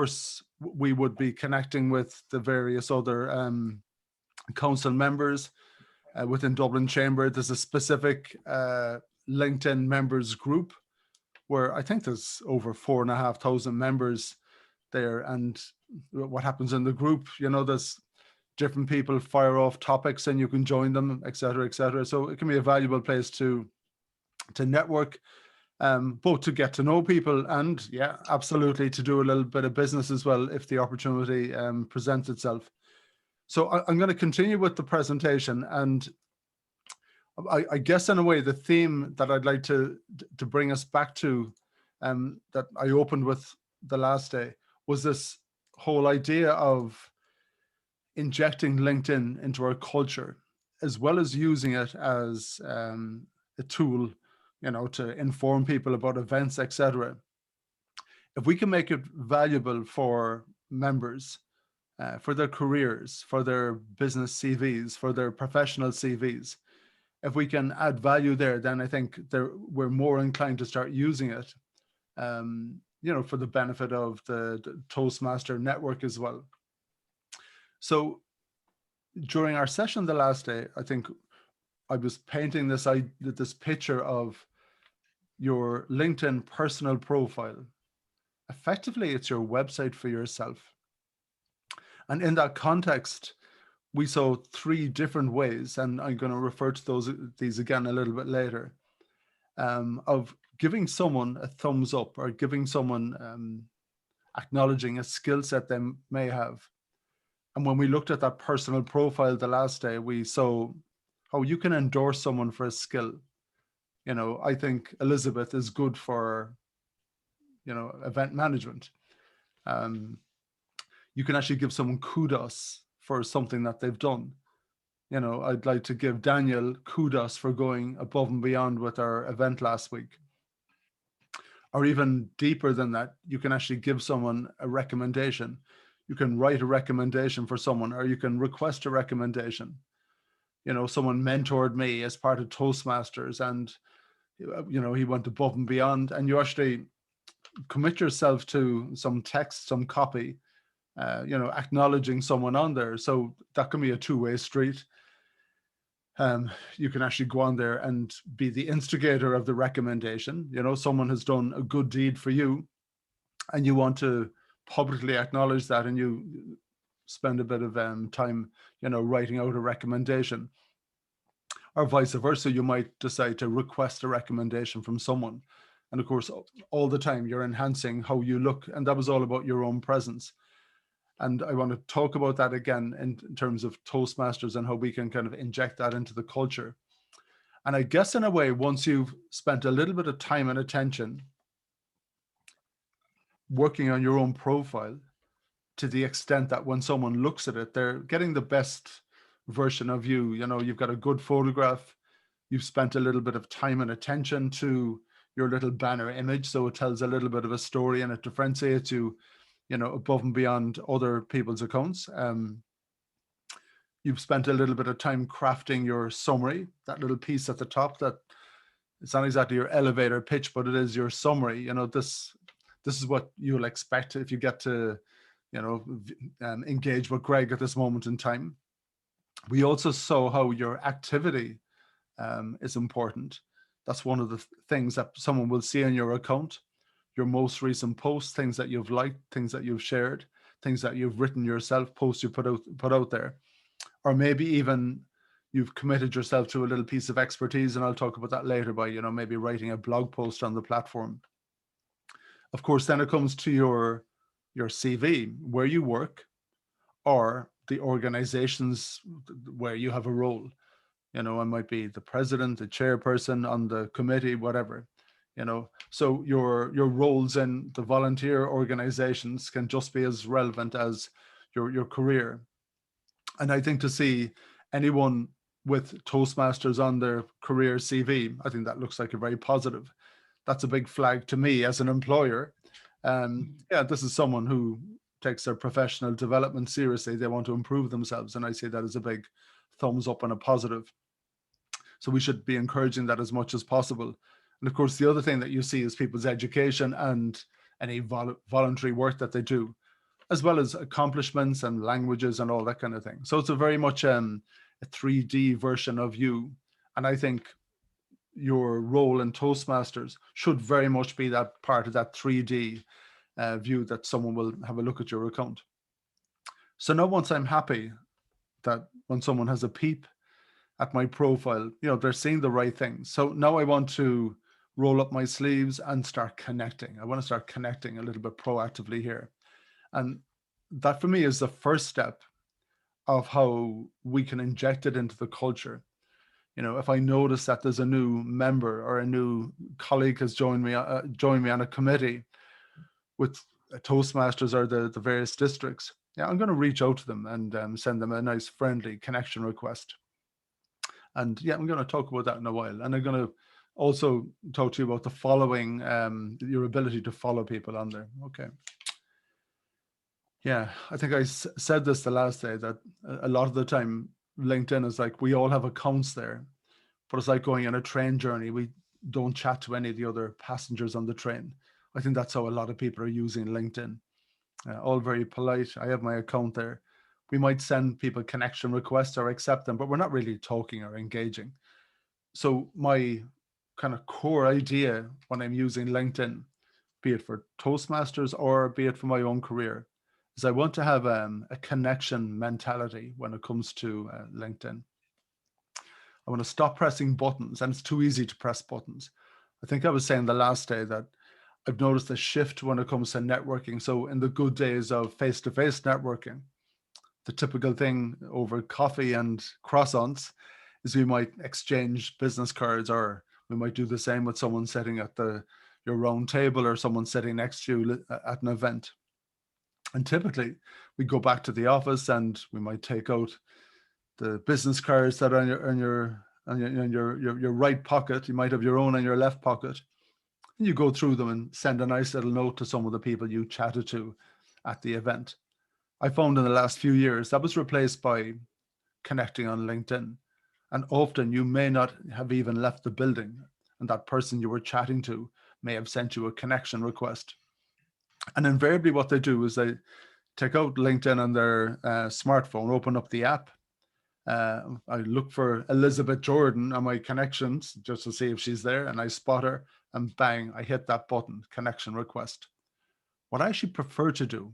course, we would be connecting with the various other council members within Dublin Chamber. There's a specific LinkedIn members group where I think there's over 4,500 members there. And what happens in the group, there's different people fire off topics and you can join them, et cetera, et cetera. So it can be a valuable place to network, both to get to know people and, yeah, absolutely, to do a little bit of business as well if the opportunity presents itself. So I'm going to continue with the presentation, and I guess in a way the theme that I'd like to bring us back to, that I opened with the last day, was this whole idea of injecting LinkedIn into our culture, as well as using it as a tool, to inform people about events, etc. If we can make it valuable for members, for their careers, for their business CVs, for their professional CVs, if we can add value there, then I think we're more inclined to start using it, for the benefit of the Toastmaster network as well. So during our session the last day, I think I was painting this picture of your LinkedIn personal profile. Effectively, it's your website for yourself. And in that context, we saw 3 different ways, and I'm going to refer to these again a little bit later, of giving someone a thumbs up or giving someone acknowledging a skill set they may have. And when we looked at that personal profile the last day, we saw how you can endorse someone for a skill. I think Elizabeth is good for, event management. You can actually give someone kudos for something that they've done. I'd like to give Daniel kudos for going above and beyond with our event last week. Or even deeper than that, you can actually give someone a recommendation. You can write a recommendation for someone, or you can request a recommendation. Someone mentored me as part of Toastmasters, and he went above and beyond, and you actually commit yourself to some text, some copy, acknowledging someone on there. So that can be a two-way street. You can actually go on there and be the instigator of the recommendation. Someone has done a good deed for you and you want to publicly acknowledge that, and you spend a bit of time, writing out a recommendation. Or vice versa, you might decide to request a recommendation from someone. And of course, all the time you're enhancing how you look, and that was all about your own presence. And I want to talk about that again in terms of Toastmasters and how we can kind of inject that into the culture. And I guess in a way, once you've spent a little bit of time and attention working on your own profile, to the extent that when someone looks at it, they're getting the best version of you. You've got a good photograph, you've spent a little bit of time and attention to your little banner image, so it tells a little bit of a story and it differentiates you, above and beyond other people's accounts. You've spent a little bit of time crafting your summary, that little piece at the top that it's not exactly your elevator pitch, but it is your summary. This is what you'll expect if you get to engage with Greg at this moment in time. We also saw how your activity is important. That's one of the things that someone will see on your account, your most recent posts, things that you've liked, things that you've shared, things that you've written yourself, posts you put out there, or maybe even you've committed yourself to a little piece of expertise, and I'll talk about that later by, maybe writing a blog post on the platform. Of course, then it comes to your CV, where you work, or the organizations where you have a role. I might be the president, the chairperson on the committee, whatever. So your roles in the volunteer organizations can just be as relevant as your career. And I think to see anyone with Toastmasters on their career CV, I think that looks like a very positive. That's a big flag to me as an employer. This is someone who takes their professional development seriously. They want to improve themselves, and I see that as a big thumbs up and a positive. So we should be encouraging that as much as possible. And of course, the other thing that you see is people's education and any voluntary work that they do. as well as accomplishments and languages and all that kind of thing. So it's a very much a 3D version of you. And I think your role in Toastmasters should very much be that part of that 3D view that someone will have a look at your account. So now once I'm happy that when someone has a peep at my profile, they're seeing the right things. So now I want to roll up my sleeves and start connecting. I want to start connecting a little bit proactively here. And that for me is the first step of how we can inject it into the culture. If I notice that there's a new member or a new colleague has joined me on a committee with Toastmasters or the various districts, I'm going to reach out to them and send them a nice friendly connection request. And I'm going to talk about that in a while. And I'm going to also talk to you about the following, your ability to follow people on there. Okay. Yeah, I think I said this the last day that a lot of the time LinkedIn is like, we all have accounts there, but it's like going on a train journey. We don't chat to any of the other passengers on the train. I think that's how a lot of people are using LinkedIn. All very polite. I have my account there. We might send people connection requests or accept them, but we're not really talking or engaging. So my kind of core idea when I'm using LinkedIn, be it for Toastmasters or be it for my own career, is I want to have a connection mentality when it comes to LinkedIn. I want to stop pressing buttons, and it's too easy to press buttons. I think I was saying the last day that I've noticed a shift when it comes to networking. So in the good days of face-to-face networking, the typical thing over coffee and croissants is we might exchange business cards, or we might do the same with someone sitting at your round table or someone sitting next to you at an event. And typically we go back to the office and we might take out the business cards that are in your right pocket. You might have your own in your left pocket. And you go through them and send a nice little note to some of the people you chatted to at the event. I found in the last few years that was replaced by connecting on LinkedIn. And often you may not have even left the building, and that person you were chatting to may have sent you a connection request. And invariably what they do is they take out LinkedIn on their smartphone, open up the app. I look for Elizabeth Jordan on my connections just to see if she's there, and I spot her, and bang, I hit that button, connection request. What I actually prefer to do,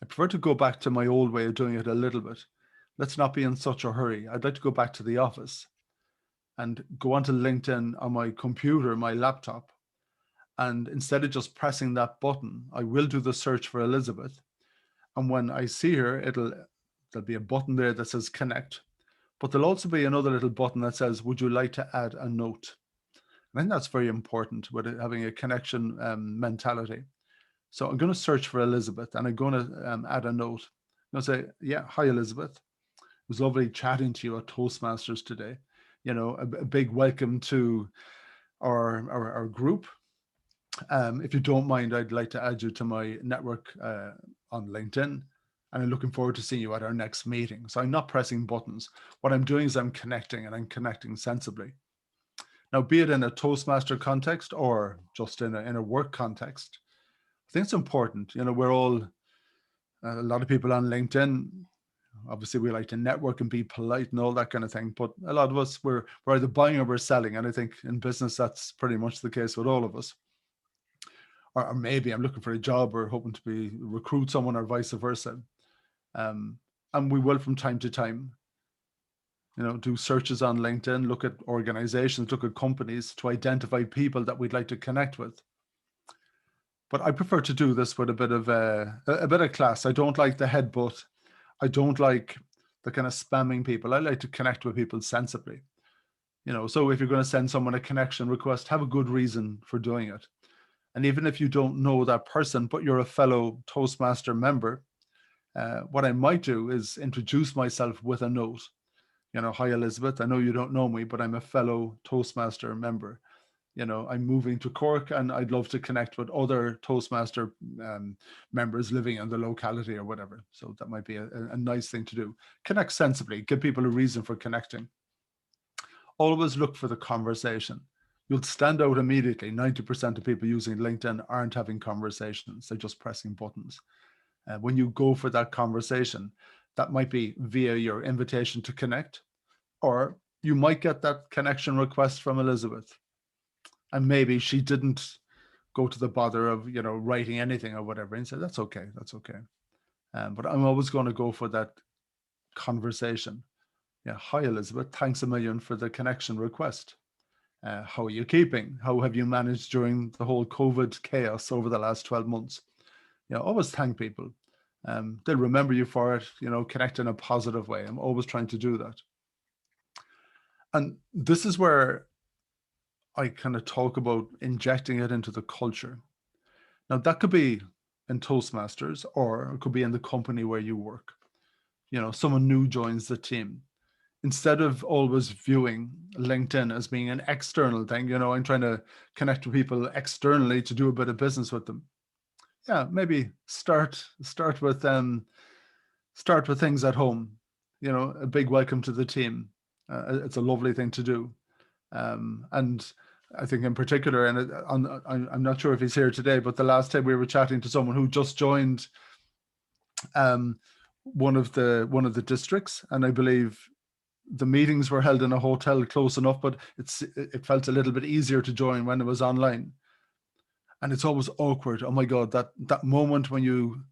I prefer to go back to my old way of doing it a little bit. Let's not be in such a hurry. I'd like to go back to the office and go onto LinkedIn on my computer, my laptop. And instead of just pressing that button, I will do the search for Elizabeth. And when I see her, there'll be a button there that says connect, but there'll also be another little button that says, would you like to add a note? I think that's very important with having a connection mentality. So I'm going to search for Elizabeth, and I'm going to add a note. I'm going to say, yeah, hi, Elizabeth. It was lovely chatting to you at Toastmasters today. A big welcome to our group. If you don't mind, I'd like to add you to my network on LinkedIn, and I'm looking forward to seeing you at our next meeting. So I'm not pressing buttons. What I'm doing is I'm connecting, and I'm connecting sensibly. Now, be it in a Toastmaster context or just in a work context, I think it's important. We're all, a lot of people on LinkedIn, obviously we like to network and be polite and all that kind of thing, but a lot of us, we're either buying or we're selling. And I think in business, that's pretty much the case with all of us. Or maybe I'm looking for a job or hoping to recruit someone, or vice versa. And we will from time to time, do searches on LinkedIn, look at organizations, look at companies to identify people that we'd like to connect with. But I prefer to do this with a bit of class. I don't like the headbutt. I don't like the kind of spamming people. I like to connect with people sensibly. So if you're going to send someone a connection request, have a good reason for doing it. And even if you don't know that person, but you're a fellow Toastmaster member, what I might do is introduce myself with a note. Hi, Elizabeth, I know you don't know me, but I'm a fellow Toastmaster member. I'm moving to Cork, and I'd love to connect with other Toastmaster members living in the locality or whatever. So that might be a nice thing to do. Connect sensibly, give people a reason for connecting. Always look for the conversation. You'll stand out immediately. 90% of people using LinkedIn aren't having conversations. They're just pressing buttons. When you go for that conversation, that might be via your invitation to connect, or you might get that connection request from Elizabeth, and maybe she didn't go to the bother of, you know, writing anything or whatever, and say, that's okay, that's okay. But I'm always going to go for that conversation. Yeah, hi Elizabeth, thanks a million for the connection request. How are you keeping? How have you managed during the whole COVID chaos over the last 12 months? You know, always thank people. They'll remember you for it, you know, connect in a positive way. I'm always trying to do that. And this is where I kind of talk about injecting it into the culture. Now, that could be in Toastmasters, or it could be in the company where you work. You know, someone new joins the team. Instead of always viewing LinkedIn as being an external thing, you know, and trying to connect with people externally to do a bit of business with them. Yeah, maybe start with things at home. You know, a big welcome to the team. It's a lovely thing to do. And I think in particular, and I'm not sure if he's here today, but the last time we were chatting to someone who just joined one of the districts, and I believe the meetings were held in a hotel close enough, but it felt a little bit easier to join when it was online. And it's always awkward. Oh my God, that moment when you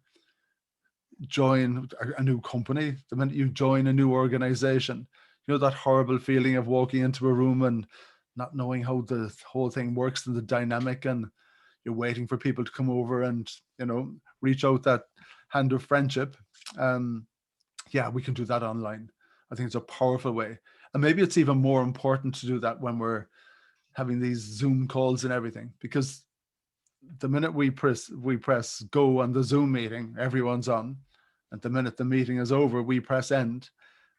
join a new company, the minute you join a new organization, you know, that horrible feeling of walking into a room and not knowing how the whole thing works and the dynamic, and you're waiting for people to come over and, you know, reach out that hand of friendship. Yeah, we can do that online. I think it's a powerful way. And maybe it's even more important to do that when we're having these Zoom calls and everything, because the minute we press go on the Zoom meeting, everyone's on. And the minute the meeting is over, we press end.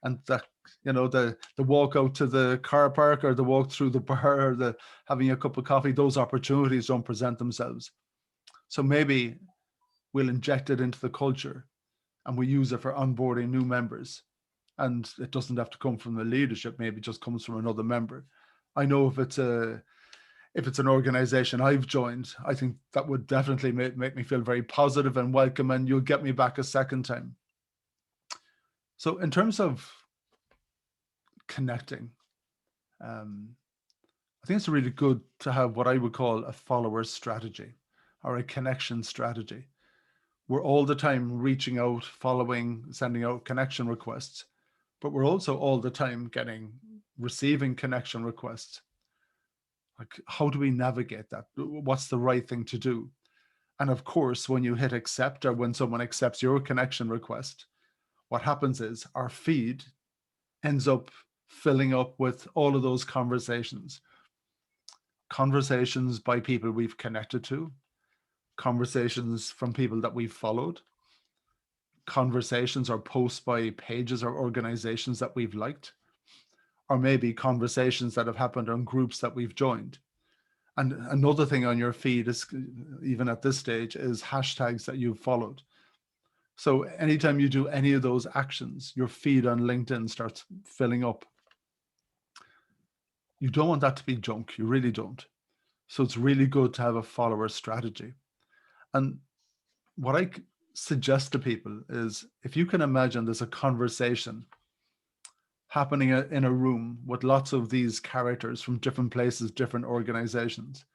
And the, you know, the walk out to the car park, or the walk through the bar, or the having a cup of coffee, those opportunities don't present themselves. So maybe we'll inject it into the culture, and we use it for onboarding new members. And it doesn't have to come from the leadership, maybe it just comes from another member. I know if it's an organization I've joined, I think that would definitely make me feel very positive and welcome, and you'll get me back a second time. So in terms of connecting, I think it's really good to have what I would call a follower strategy, or a connection strategy. We're all the time reaching out, following, sending out connection requests, but we're also all the time receiving connection requests. Like, how do we navigate that? What's the right thing to do? And of course, when you hit accept, or when someone accepts your connection request, what happens is our feed ends up filling up with all of those conversations by people we've connected to, conversations from people that we've followed, conversations or posts by pages or organizations that we've liked, or maybe conversations that have happened on groups that we've joined. And another thing on your feed is, even at this stage, is hashtags that you've followed. So anytime you do any of those actions, your feed on LinkedIn starts filling up. You don't want that to be junk. You really don't. So it's really good to have a follower strategy. And what I suggest to people is, if you can imagine there's a conversation happening in a room with lots of these characters from different places, different organizations,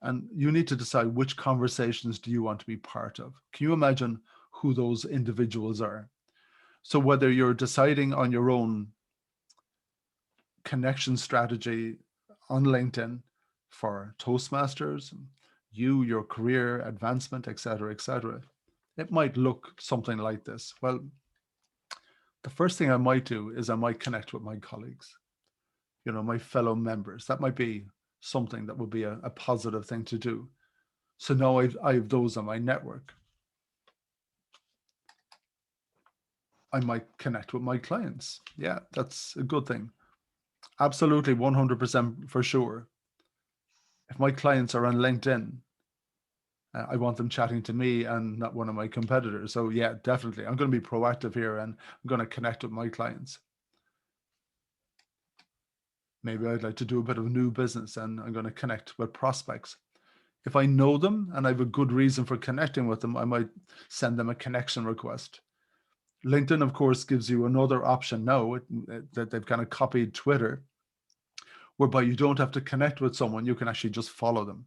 and you need to decide which conversations do you want to be part of. Can you imagine who those individuals are? So whether you're deciding on your own connection strategy on LinkedIn for Toastmasters, your career advancement, et cetera, it might look something like this. Well, the first thing I might do is I might connect with my colleagues, you know, my fellow members. That might be something that would be a positive thing to do. So now I have those on my network. I might connect with my clients. Yeah, that's a good thing. Absolutely, 100% for sure. If my clients are on LinkedIn, I want them chatting to me and not one of my competitors. So yeah, definitely. I'm going to be proactive here, and I'm going to connect with my clients. Maybe I'd like to do a bit of new business, and I'm going to connect with prospects. If I know them and I have a good reason for connecting with them, I might send them a connection request. LinkedIn, of course, gives you another option now that they've kind of copied Twitter, whereby you don't have to connect with someone, you can actually just follow them.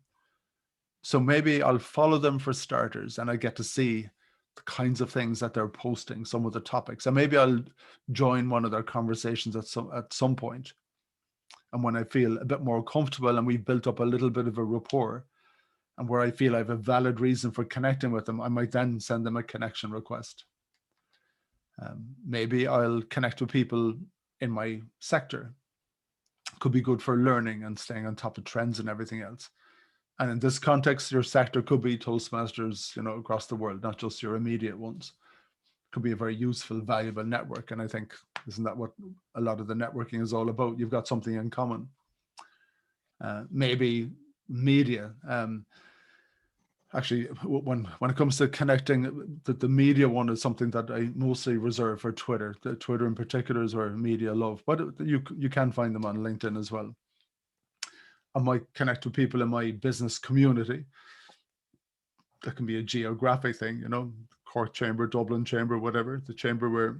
So maybe I'll follow them for starters, and I get to see the kinds of things that they're posting, some of the topics, and maybe I'll join one of their conversations at some point. And when I feel a bit more comfortable and we've built up a little bit of a rapport, and where I feel I have a valid reason for connecting with them, I might then send them a connection request. Maybe I'll connect with people in my sector. Could be good for learning and staying on top of trends and everything else. And in this context, your sector could be Toastmasters, across the world, not just your immediate ones. Could be a very useful, valuable network. And I think, isn't that what a lot of the networking is all about? You've got something in common. Maybe media. Actually, when it comes to connecting, the media one is something that I mostly reserve for Twitter. The Twitter in particular is where media love, but you can find them on LinkedIn as well. I might connect with people in my business community. That can be a geographic thing, Cork Chamber, Dublin Chamber, whatever, the chamber where,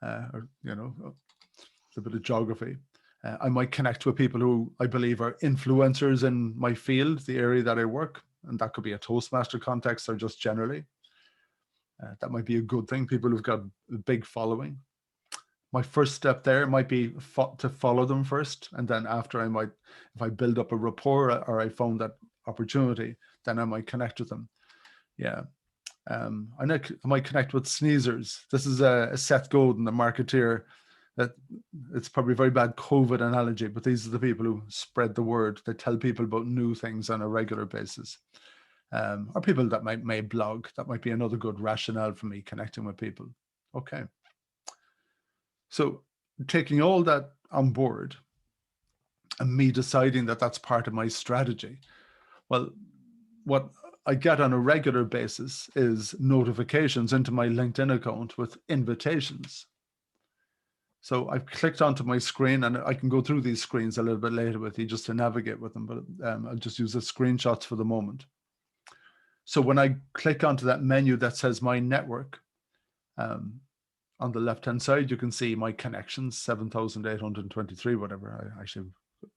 it's a bit of geography. I might connect with people who I believe are influencers in my field, the area that I work. And that could be a Toastmaster context or just generally. That might be a good thing. People who've got a big following. My first step there might be to follow them first. And then after if I build up a rapport or I found that opportunity, then I might connect with them. Yeah. I might connect with sneezers. This is a Seth Godin, the marketeer. That it's probably a very bad COVID analogy, but these are the people who spread the word. They tell people about new things on a regular basis. Or people that may blog. That might be another good rationale for me connecting with people. Okay. So taking all that on board and me deciding that that's part of my strategy. Well, what I get on a regular basis is notifications into my LinkedIn account with invitations. So I've clicked onto my screen, and I can go through these screens a little bit later with you just to navigate with them, but I'll just use the screenshots for the moment. So when I click onto that menu that says my network, on the left-hand side, you can see my connections, 7,823, whatever. I actually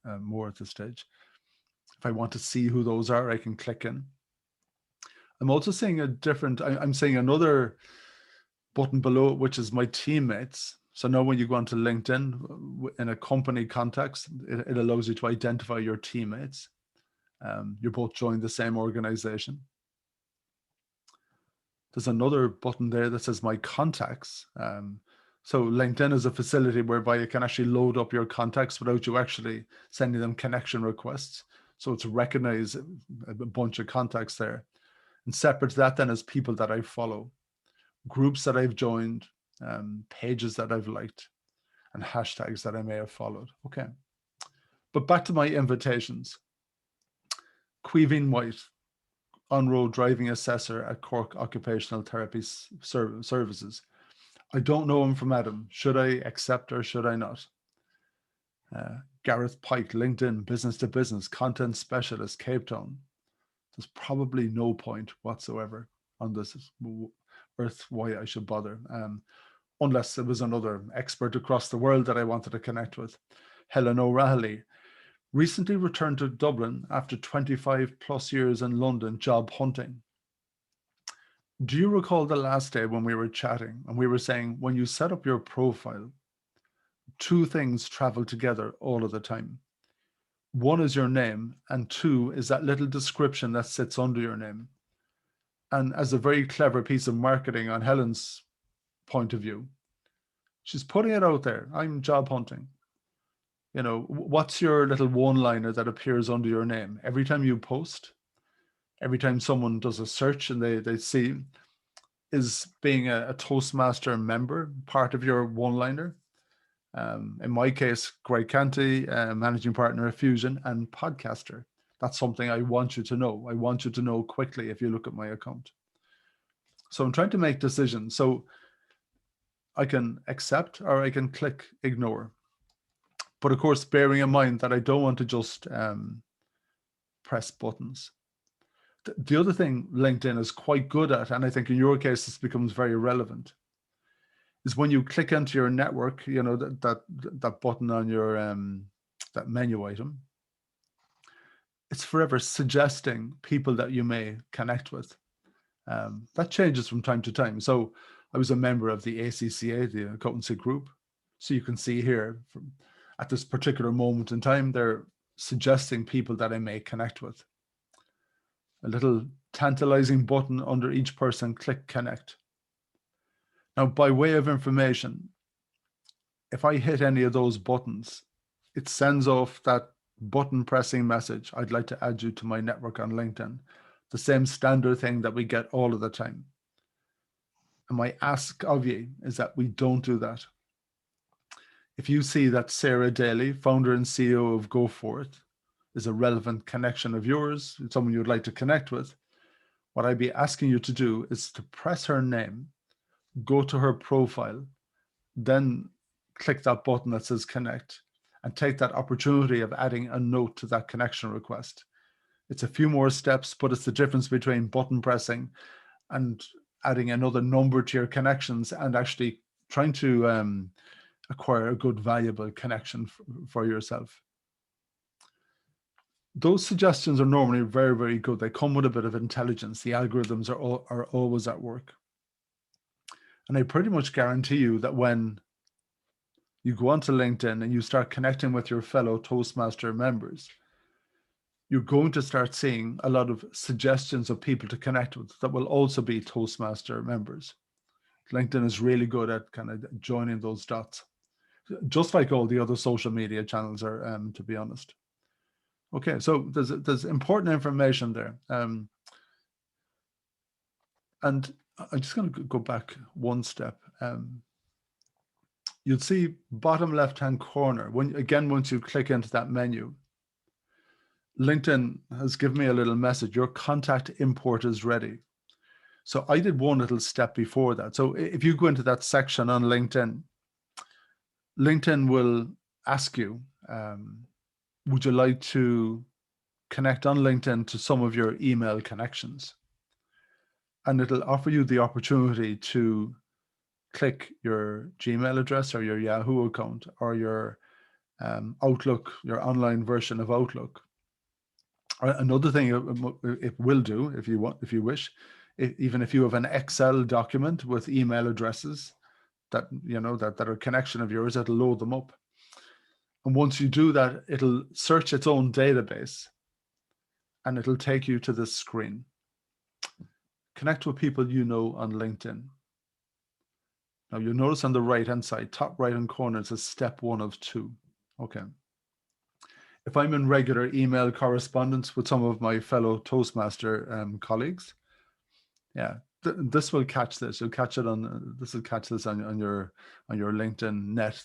have more at this stage. If I want to see who those are, I can click in. I'm also seeing I'm seeing another button below, which is my teammates. So now when you go onto LinkedIn in a company context, it allows you to identify your teammates. You both joined the same organization. There's another button there that says my contacts. So LinkedIn is a facility whereby you can actually load up your contacts without you actually sending them connection requests. So it's recognize a bunch of contacts there. And separate to that then is people that I follow, groups that I've joined, pages that I've liked, and hashtags that I may have followed. Okay. But back to my invitations. Queeveen White, on-road driving assessor at Cork Occupational Therapy Services. I don't know him from Adam. Should I accept or should I not? Gareth Pike, LinkedIn, business to business, content specialist, Cape Town. There's probably no point whatsoever on this earth why I should bother, unless there was another expert across the world that I wanted to connect with. Helen O'Reilly, recently returned to Dublin after 25 plus years in London job hunting. Do you recall the last day when we were chatting and we were saying, when you set up your profile, two things travel together all of the time. One is your name, and two is that little description that sits under your name. And as a very clever piece of marketing on Helen's point of view, she's putting it out there. I'm job hunting. What's your little one-liner that appears under your name? Every time you post, every time someone does a search and they see, is being a Toastmaster member part of your one-liner? In my case, Greg Canty, managing partner of Fusion and podcaster. That's something I want you to know. I want you to know quickly if you look at my account. So I'm trying to make decisions. So I can accept or I can click ignore. But of course, bearing in mind that I don't want to just press buttons. The other thing LinkedIn is quite good at, and I think in your case this becomes very relevant, is when you click into your network, you know, that button on your that menu item, it's forever suggesting people that you may connect with. That changes from time to time. So I was a member of the ACCA, the accountancy group. So you can see here at this particular moment in time, they're suggesting people that I may connect with. A little tantalizing button under each person, click connect. Now, by way of information, if I hit any of those buttons, it sends off that button pressing message. I'd like to add you to my network on LinkedIn. The same standard thing that we get all of the time. And my ask of you is that we don't do that. If you see that Sarah Daly, founder and CEO of Go For It, is a relevant connection of yours, someone you'd like to connect with, what I'd be asking you to do is to press her name, go to her profile, then click that button that says connect, and take that opportunity of adding a note to that connection request. It's a few more steps, but it's the difference between button pressing and adding another number to your connections and actually trying to acquire a good, valuable connection for yourself. Those suggestions are normally very, very good. They come with a bit of intelligence. The algorithms are always at work. And I pretty much guarantee you that when you go onto LinkedIn and you start connecting with your fellow Toastmaster members, you're going to start seeing a lot of suggestions of people to connect with that will also be Toastmaster members. LinkedIn is really good at kind of joining those dots, just like all the other social media channels are, to be honest. Okay, so there's important information there. And I'm just going to go back one step. You'll see bottom left-hand corner, once you click into that menu, LinkedIn has given me a little message, your contact import is ready. So I did one little step before that. So if you go into that section on LinkedIn, LinkedIn will ask you, would you like to connect on LinkedIn to some of your email connections? And it'll offer you the opportunity to click your Gmail address or your Yahoo account or your Outlook, your online version of Outlook. Another thing it will do, if you wish, even if you have an Excel document with email addresses that are a connection of yours, it'll load them up. And once you do that, it'll search its own database and it'll take you to this screen. Connect with people you know on LinkedIn. Now you'll notice on the right-hand side, top right-hand corner, it says step 1 of 2. Okay. If I'm in regular email correspondence with some of my fellow Toastmaster colleagues, yeah, this will catch this. You'll catch it on. This will catch this on your LinkedIn net.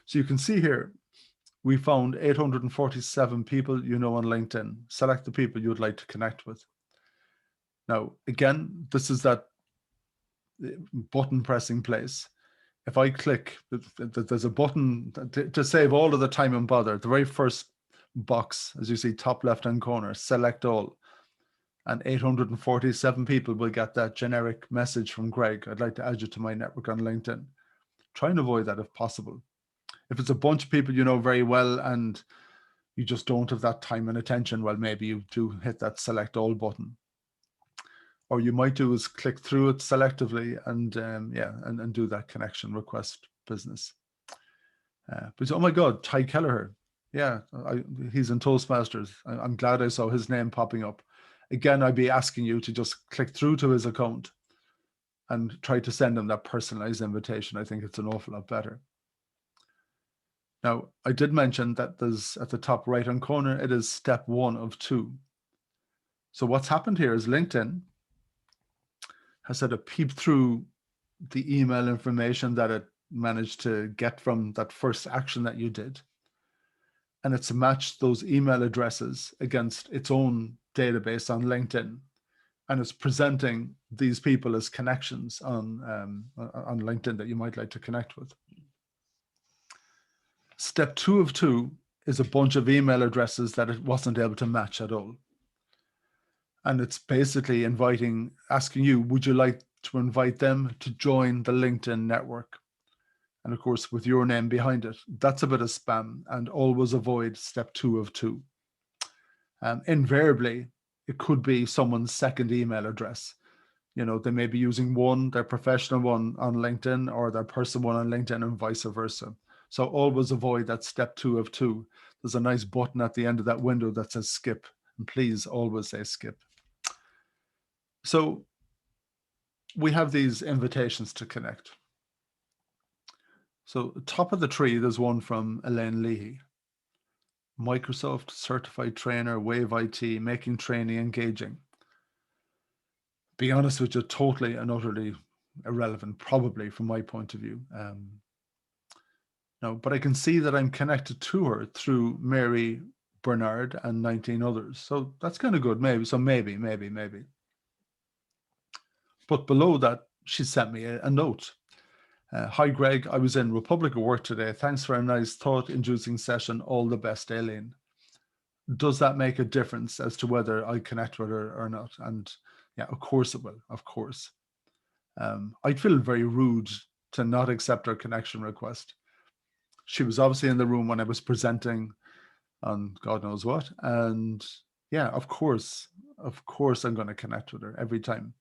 So you can see here, we found 847 people you know on LinkedIn. Select the people you'd like to connect with. Now, again, this is that button pressing place. If I click, there's a button to save all of the time and bother. The very first box, as you see, top left-hand corner, select all. And 847 people will get that generic message from Greg. I'd like to add you to my network on LinkedIn. Try and avoid that if possible. If it's a bunch of people you know very well and you just don't have that time and attention, well, maybe you do hit that select all button. Or you might do is click through it selectively and and do that connection request business. But oh my God, Ty Kelleher. Yeah, he's in Toastmasters. I'm glad I saw his name popping up. Again, I'd be asking you to just click through to his account and try to send him that personalized invitation. I think it's an awful lot better. Now, I did mention that there's at the top right-hand corner, it is step 1 of 2. So what's happened here is LinkedIn has had a peep through the email information that it managed to get from that first action that you did. And it's matched those email addresses against its own database on LinkedIn. And it's presenting these people as connections on LinkedIn that you might like to connect with. Step 2 of 2 is a bunch of email addresses that it wasn't able to match at all. And it's basically asking you, would you like to invite them to join the LinkedIn network? And of course, with your name behind it, that's a bit of spam, and always avoid step 2 of 2. Invariably, it could be someone's second email address. They may be using their professional one on LinkedIn or their personal one on LinkedIn, and vice versa. So always avoid that step 2 of 2. There's a nice button at the end of that window that says skip, and please always say skip. So we have these invitations to connect. So top of the tree, there's one from Elaine Leahy. Microsoft Certified Trainer, Wave IT, making training engaging. Be honest with you, totally and utterly irrelevant, probably from my point of view. No, but I can see that I'm connected to her through Mary Bernard and 19 others. So that's kind of good, maybe. So maybe. But below that, she sent me a note. Hi, Greg. I was in Republic of Work today. Thanks for a nice thought-inducing session. All the best, Aileen. Does that make a difference as to whether I connect with her or not? And yeah, of course it will. Of course. I'd feel very rude to not accept her connection request. She was obviously in the room when I was presenting on God knows what. And yeah, of course I'm going to connect with her every time.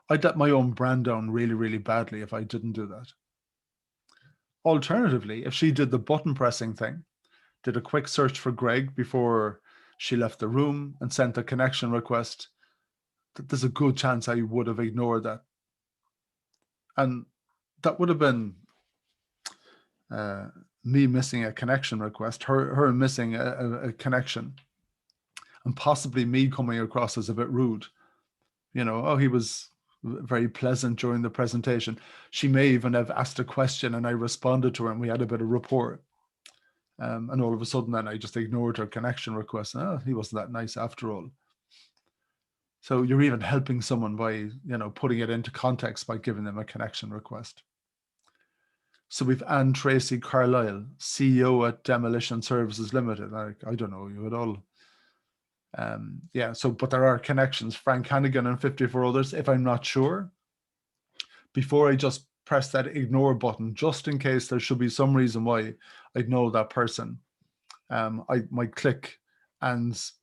I'd let my own brand down really, really badly if I didn't do that. Alternatively, if she did the button pressing thing, did a quick search for Greg before she left the room and sent a connection request, there's a good chance I would have ignored that. And that would have been me missing a connection request, her missing a connection, and possibly me coming across as a bit rude. He was very pleasant during the presentation. She may even have asked a question and I responded to her and we had a bit of rapport. And all of a sudden then I just ignored her connection request. He wasn't that nice after all. So you're even helping someone by, putting it into context by giving them a connection request. So we've Anne Tracy Carlisle, CEO at Demolition Services Limited. I don't know you at all. But there are connections. Frank Hannigan and 54 others. If I'm not sure, before I just press that ignore button, just in case there should be some reason why I'd know that person, I might click Anne's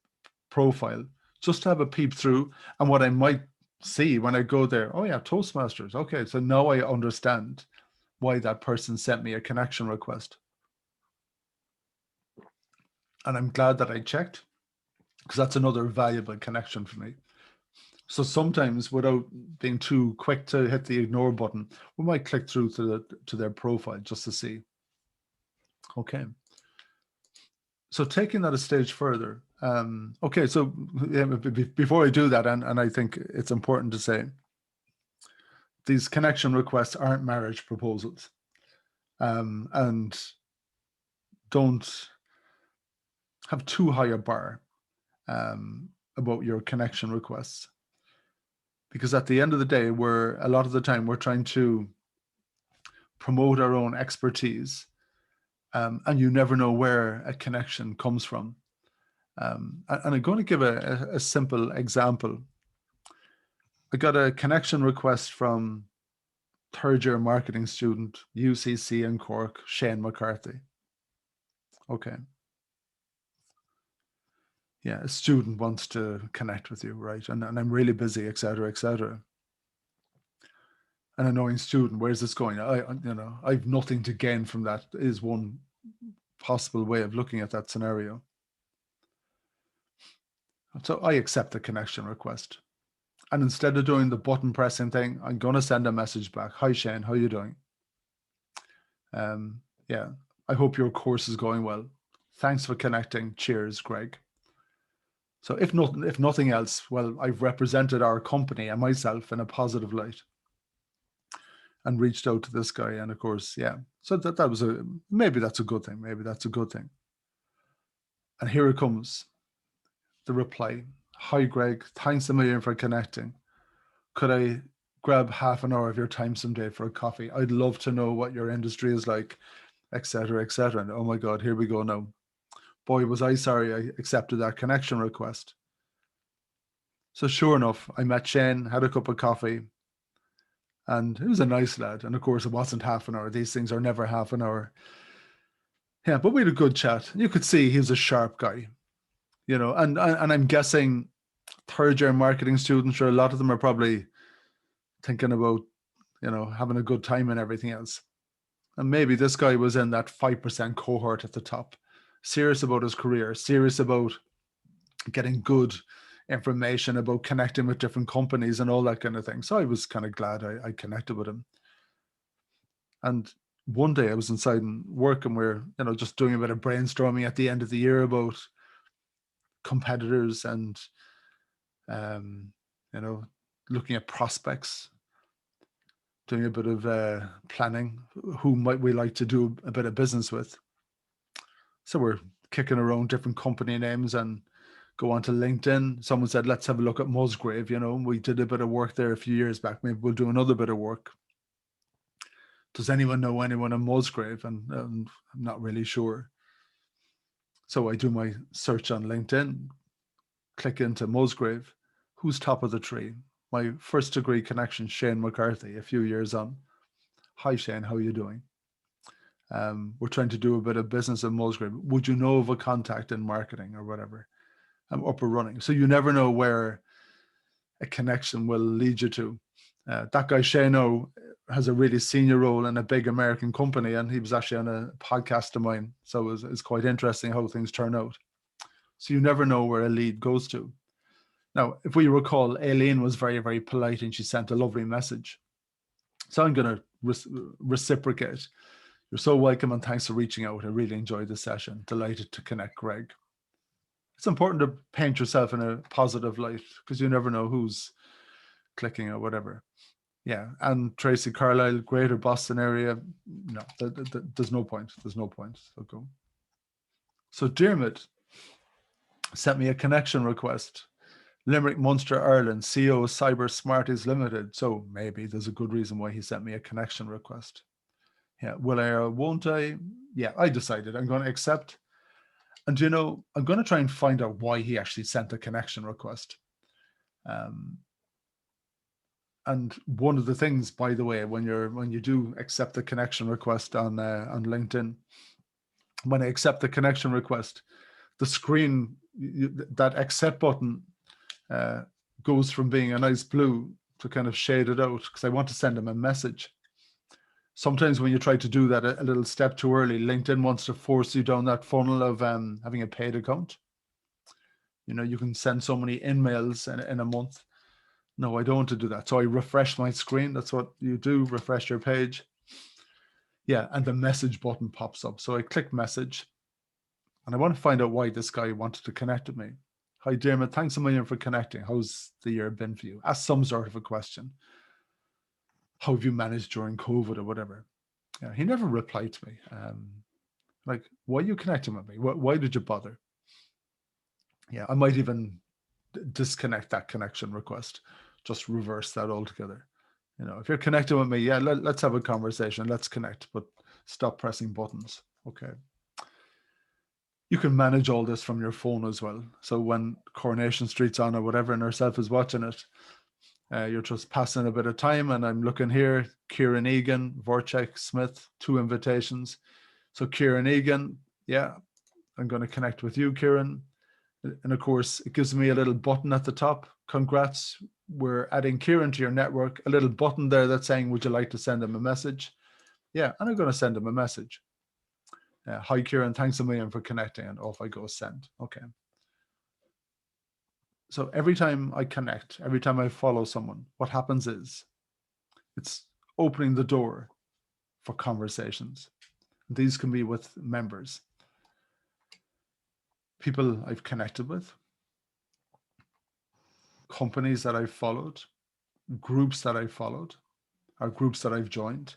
profile just to have a peep through. And what I might see when I go there, oh yeah, Toastmasters. Okay, so now I understand why that person sent me a connection request. And I'm glad that I checked, because that's another valuable connection for me. So sometimes, without being too quick to hit the ignore button, we might click through to their profile just to see. Okay. So taking that a stage further. Okay, so before I do that, and I think it's important to say, these connection requests aren't marriage proposals. And don't have too high a bar about your connection requests. Because at the end of the day, a lot of the time we're trying to promote our own expertise, and you never know where a connection comes from. And I'm going to give a simple example. I got a connection request from third-year marketing student, UCC in Cork, Shane McCarthy. Okay. Yeah, a student wants to connect with you, right? And I'm really busy, et cetera, et cetera. An annoying student, where's this going? I've nothing to gain from that, is one possible way of looking at that scenario. So I accept the connection request. And instead of doing the button pressing thing, I'm going to send a message back. Hi, Shane, how are you doing? Yeah, I hope your course is going well. Thanks for connecting. Cheers, Greg. So if nothing else, well, I've represented our company and myself in a positive light and reached out to this guy. And of course, yeah, so that was maybe that's a good thing. Maybe that's a good thing. And here it comes, the reply. Hi, Greg. Thanks a million for connecting. Could I grab half an hour of your time someday for a coffee? I'd love to know what your industry is like, et cetera, et cetera. And oh my God, here we go now. boy, was I sorry I accepted that connection request. So sure enough, I met Shane, had a cup of coffee, and he was a nice lad. And of course, it wasn't half an hour. These things are never half an hour. Yeah, but we had a good chat. You could see he was a sharp guy, and I'm guessing third-year marketing students, sure, a lot of them are probably thinking about, having a good time and everything else. And maybe this guy was in that 5% cohort at the top, serious about his career, serious about getting good information about connecting with different companies and all that kind of thing. So I was kind of glad I connected with him. And one day I was inside and work, and we're, just doing a bit of brainstorming at the end of the year about competitors and, looking at prospects, doing a bit of planning. Who might we like to do a bit of business with? So we're kicking around different company names and go onto LinkedIn. Someone said, let's have a look at Musgrave. We did a bit of work there a few years back. Maybe we'll do another bit of work. Does anyone know anyone in Musgrave? And I'm not really sure. So I do my search on LinkedIn, click into Musgrave. Who's top of the tree? My first degree connection, Shane McCarthy, a few years on. Hi, Shane, how are you doing? We're trying to do a bit of business in Musgrave. Would you know of a contact in marketing or whatever? I'm up and running. So you never know where a connection will lead you to. That guy Shane has a really senior role in a big American company, and he was actually on a podcast of mine. So it's quite interesting how things turn out. So you never know where a lead goes to. Now, if we recall, Aileen was very, very polite, and she sent a lovely message. So I'm going to reciprocate. You're so welcome, and thanks for reaching out. I really enjoyed the session. Delighted to connect, Greg. It's important to paint yourself in a positive light, because you never know who's clicking or whatever. Yeah, and Tracy Carlisle, Greater Boston area. No, there's no point. There's no point. So go. So Dermot sent me a connection request. Limerick, Munster, Ireland, CEO Cyber Smarties Limited. So maybe there's a good reason why he sent me a connection request. Yeah, will I or won't I? Yeah, I decided I'm going to accept. And I'm going to try and find out why he actually sent a connection request. And one of the things, by the way, when you do accept the connection request on LinkedIn, when I accept the connection request, the screen, that accept button goes from being a nice blue to kind of shaded out, because I want to send him a message. Sometimes when you try to do that a little step too early, LinkedIn wants to force you down that funnel of having a paid account. You can send so many emails in a month. No, I don't want to do that. So I refresh my screen. That's what you do, refresh your page. Yeah, and the message button pops up. So I click message, and I want to find out why this guy wanted to connect with me. Hi, Dermot, thanks a million for connecting. How's the year been for you? Ask some sort of a question. How have you managed during COVID or whatever? Yeah, he never replied to me. Like, why are you connecting with me? Why did you bother? Yeah, I might even disconnect that connection request, just reverse that altogether. If you're connecting with me, yeah, let's have a conversation, let's connect, but stop pressing buttons. Okay. You can manage all this from your phone as well. So when Coronation Street's on or whatever, and herself is watching it, you're just passing a bit of time, and I'm looking here, Kieran Egan, Vorchek Smith, 2 invitations. So Kieran Egan, yeah, I'm going to connect with you, Kieran. And of course, it gives me a little button at the top. Congrats, we're adding Kieran to your network. A little button there that's saying, would you like to send him a message? Yeah, and I'm going to send him a message. Hi, Kieran, thanks a million for connecting. And off I go, send. Okay. So every time I connect, every time I follow someone, what happens is it's opening the door for conversations. These can be with members, people I've connected with, companies that I've followed, groups that I've followed, or groups that I've joined,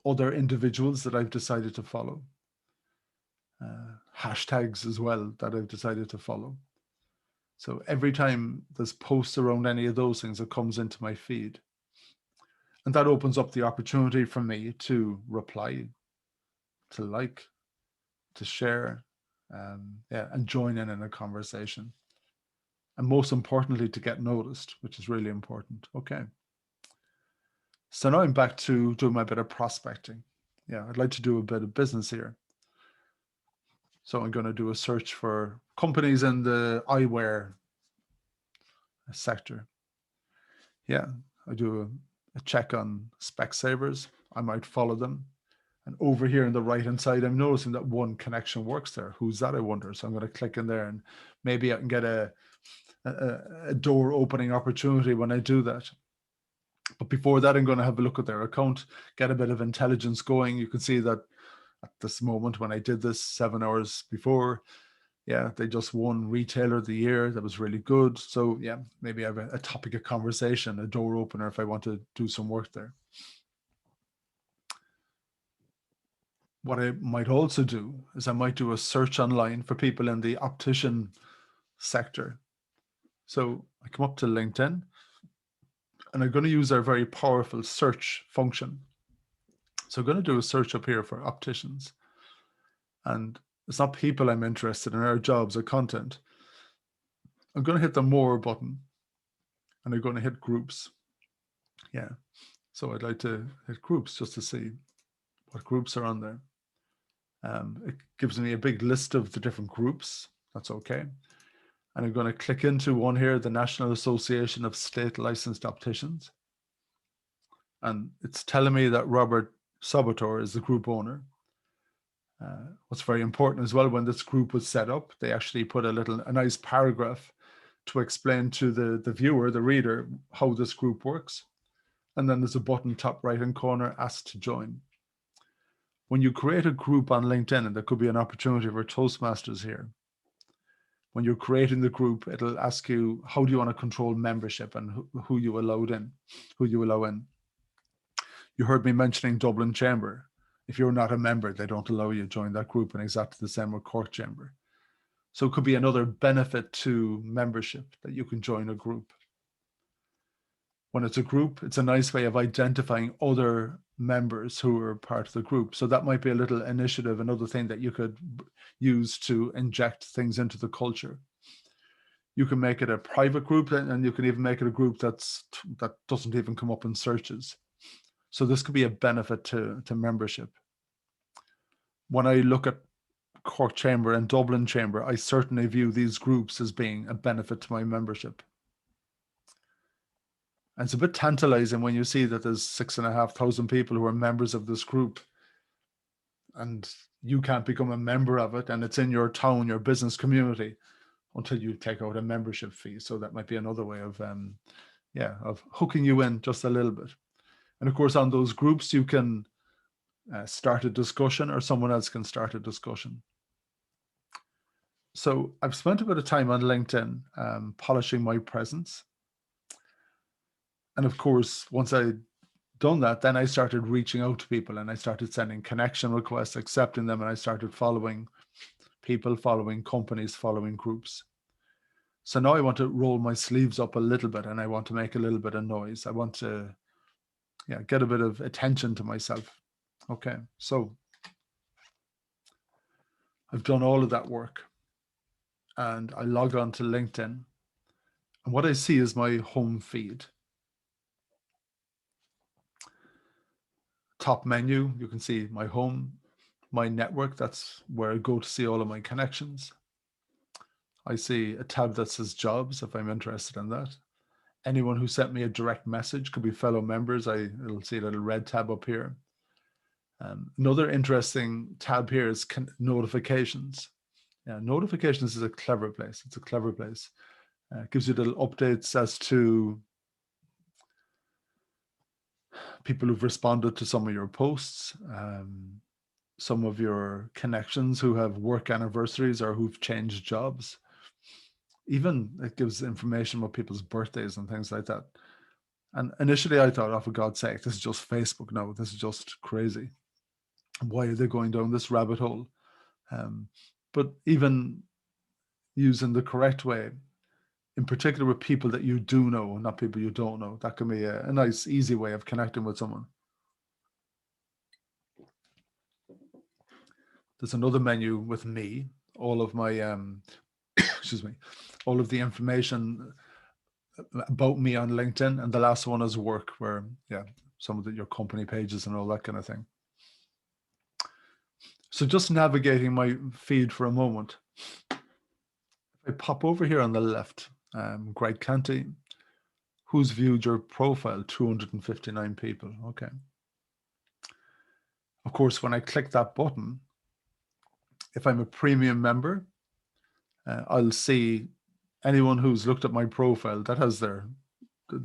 other individuals that I've decided to follow, hashtags as well that I've decided to follow. So every time there's posts around any of those things, it comes into my feed. And that opens up the opportunity for me to reply, to like, to share, and join in a conversation. And most importantly, to get noticed, which is really important. Okay. So now I'm back to doing my bit of prospecting. Yeah, I'd like to do a bit of business here. So I'm going to do a search for companies in the eyewear sector. Yeah, I do a check on Specsavers. I might follow them. And over here on the right-hand side, I'm noticing that one connection works there. Who's that, I wonder? So I'm going to click in there, and maybe I can get a door opening opportunity when I do that. But before that, I'm going to have a look at their account, get a bit of intelligence going. You can see that at this moment, when I did this 7 hours before, yeah, they just won Retailer of the Year. That was really good. So yeah, maybe I have a topic of conversation, a door opener if I want to do some work there. What I might also do is I might do a search online for people in the optician sector. So I come up to LinkedIn, and I'm going to use our very powerful search function. So I'm going to do a search up here for opticians. And it's not people I'm interested in, or jobs or content. I'm going to hit the more button, and I'm going to hit groups. Yeah. So I'd like to hit groups just to see what groups are on there. It gives me a big list of the different groups. That's okay. And I'm going to click into one here, the National Association of State Licensed Opticians. And it's telling me that Robert Sabator is the group owner. What's very important as well, when this group was set up, they actually put a nice paragraph to explain to the viewer, the reader, how this group works. And then there's a button top right-hand corner, ask to join. When you create a group on LinkedIn, and there could be an opportunity for Toastmasters here, when you're creating the group, it'll ask you, how do you want to control membership and who you allow in. You heard me mentioning Dublin Chamber. If you're not a member, they don't allow you to join that group, and exactly the same with Cork Chamber. So it could be another benefit to membership that you can join a group. When it's a group, it's a nice way of identifying other members who are part of the group. So that might be a little initiative, another thing that you could use to inject things into the culture. You can make it a private group, and you can even make it a group that doesn't even come up in searches. So this could be a benefit to membership. When I look at Cork Chamber and Dublin Chamber, I certainly view these groups as being a benefit to my membership. And it's a bit tantalizing when you see that there's 6,500 people who are members of this group, and you can't become a member of it, and it's in your town, your business community, until you take out a membership fee. So that might be another way of hooking you in just a little bit. And of course, on those groups, you can start a discussion, or someone else can start a discussion. So I've spent a bit of time on LinkedIn polishing my presence. And of course, once I'd done that, then I started reaching out to people, and I started sending connection requests, accepting them, and I started following people, following companies, following groups. So now I want to roll my sleeves up a little bit, and I want to make a little bit of noise. I want to get a bit of attention to myself. Okay, so I've done all of that work, and I log on to LinkedIn, and what I see is my home feed. Top menu, you can see my home, my network. That's where I go to see all of my connections. I see a tab that says jobs, if I'm interested in that. Anyone who sent me a direct message, could be fellow members. It'll see a little red tab up here. Another interesting tab here is notifications. Notifications is a clever place. It's a clever place. It gives you little updates as to people who've responded to some of your posts, some of your connections who have work anniversaries or who've changed jobs. Even it gives information about people's birthdays and things like that. And initially I thought, oh, for God's sake, this is just Facebook. No, this is just crazy. Why are they going down this rabbit hole? But even using the correct way, in particular with people that you do know, not people you don't know, that can be a nice, easy way of connecting with someone. There's another menu with me. all of my excuse me, all of the information about me on LinkedIn, and the last one is work, where some of your company pages and all that kind of thing. So just navigating my feed for a moment. If I pop over here on the left, Greg Canty, who's viewed your profile? 259 people. Okay. Of course, when I click that button, if I'm a premium member, I'll see anyone who's looked at my profile that has their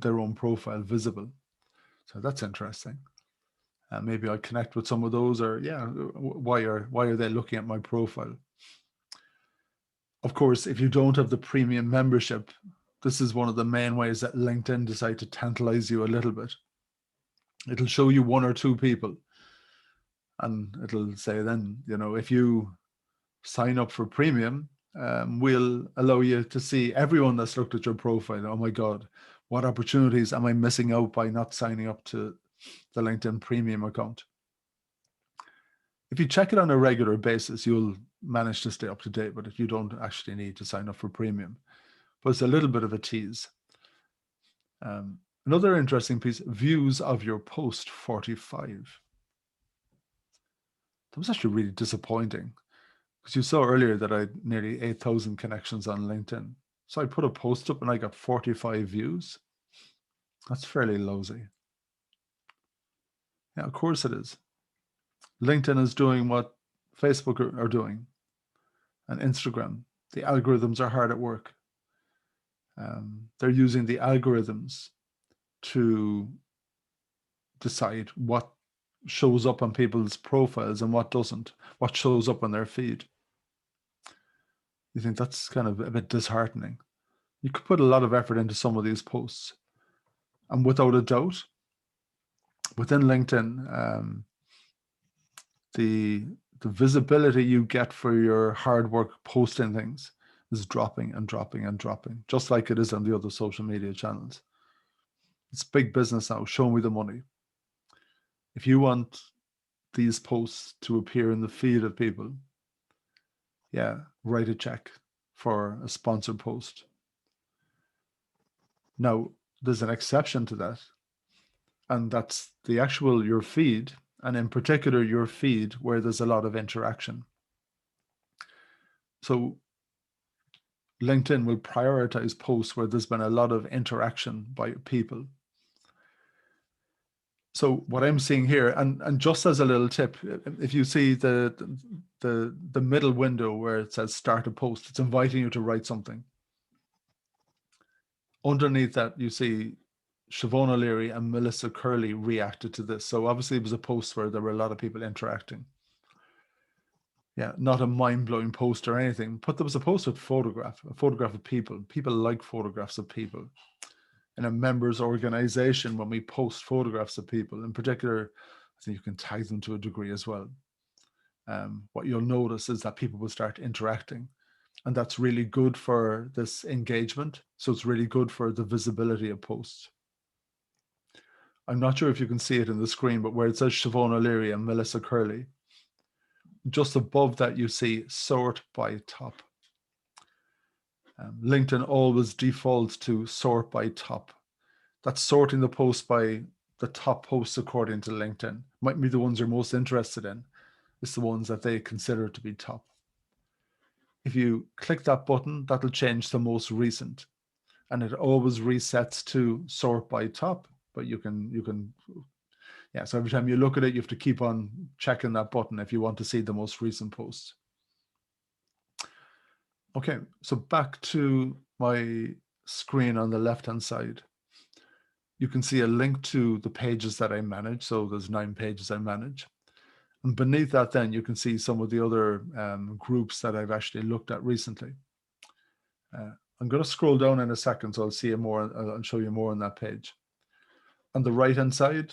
own profile visible. So that's interesting. Maybe I'll connect with some of those, or why are they looking at my profile? Of course, if you don't have the premium membership, this is one of the main ways that LinkedIn decide to tantalize you a little bit. It'll show you one or two people, and it'll say then, if you sign up for premium, we'll allow you to see everyone that's looked at your profile. Oh my God, what opportunities am I missing out by not signing up to the LinkedIn premium account? If you check it on a regular basis, you'll manage to stay up to date with it. You don't actually need to sign up for premium, but it's a little bit of a tease. Another interesting piece, views of your post, 45. That was actually really disappointing, because you saw earlier that I had nearly 8,000 connections on LinkedIn. So I put a post up and I got 45 views. That's fairly lousy. Yeah, of course it is. LinkedIn is doing what Facebook are doing, and Instagram. The algorithms are hard at work. They're using the algorithms to decide what shows up on people's profiles and what doesn't, what shows up on their feed. You think that's kind of a bit disheartening. You could put a lot of effort into some of these posts, and without a doubt, within LinkedIn, the visibility you get for your hard work posting things is dropping and dropping and dropping, just like it is on the other social media channels. It's big business now. Show me the money. If you want these posts to appear in the feed of people, write a check for a sponsored post. Now, there's an exception to that, and that's your feed, and in particular your feed where there's a lot of interaction. So LinkedIn will prioritize posts where there's been a lot of interaction by people. So what I'm seeing here, and just as a little tip, if you see the middle window where it says start a post, it's inviting you to write something. Underneath that, you see Siobhan O'Leary and Melissa Curley reacted to this. So obviously it was a post where there were a lot of people interacting. Yeah, not a mind-blowing post or anything, but there was a post with a photograph of people. People like photographs of people. In a members organization, when we post photographs of people, in particular, I think you can tag them to a degree as well. What you'll notice is that people will start interacting, and that's really good for this engagement. So it's really good for the visibility of posts. I'm not sure if you can see it in the screen, but where it says Siobhan O'Leary and Melissa Curley, just above that, you see sort by top. LinkedIn always defaults to sort by top. That's sorting the posts by the top posts according to LinkedIn. Might be the ones you're most interested in. It's the ones that they consider to be top. If you click that button, that'll change the most recent, and it always resets to sort by top. But you can, so every time you look at it, you have to keep on checking that button if you want to see the most recent posts. Okay, so back to my screen on the left-hand side. You can see a link to the pages that I manage. So there's 9 pages I manage. And beneath that, then you can see some of the other groups that I've actually looked at recently. I'm going to scroll down in a second, so I'll see you more. I'll show you more on that page. On the right-hand side,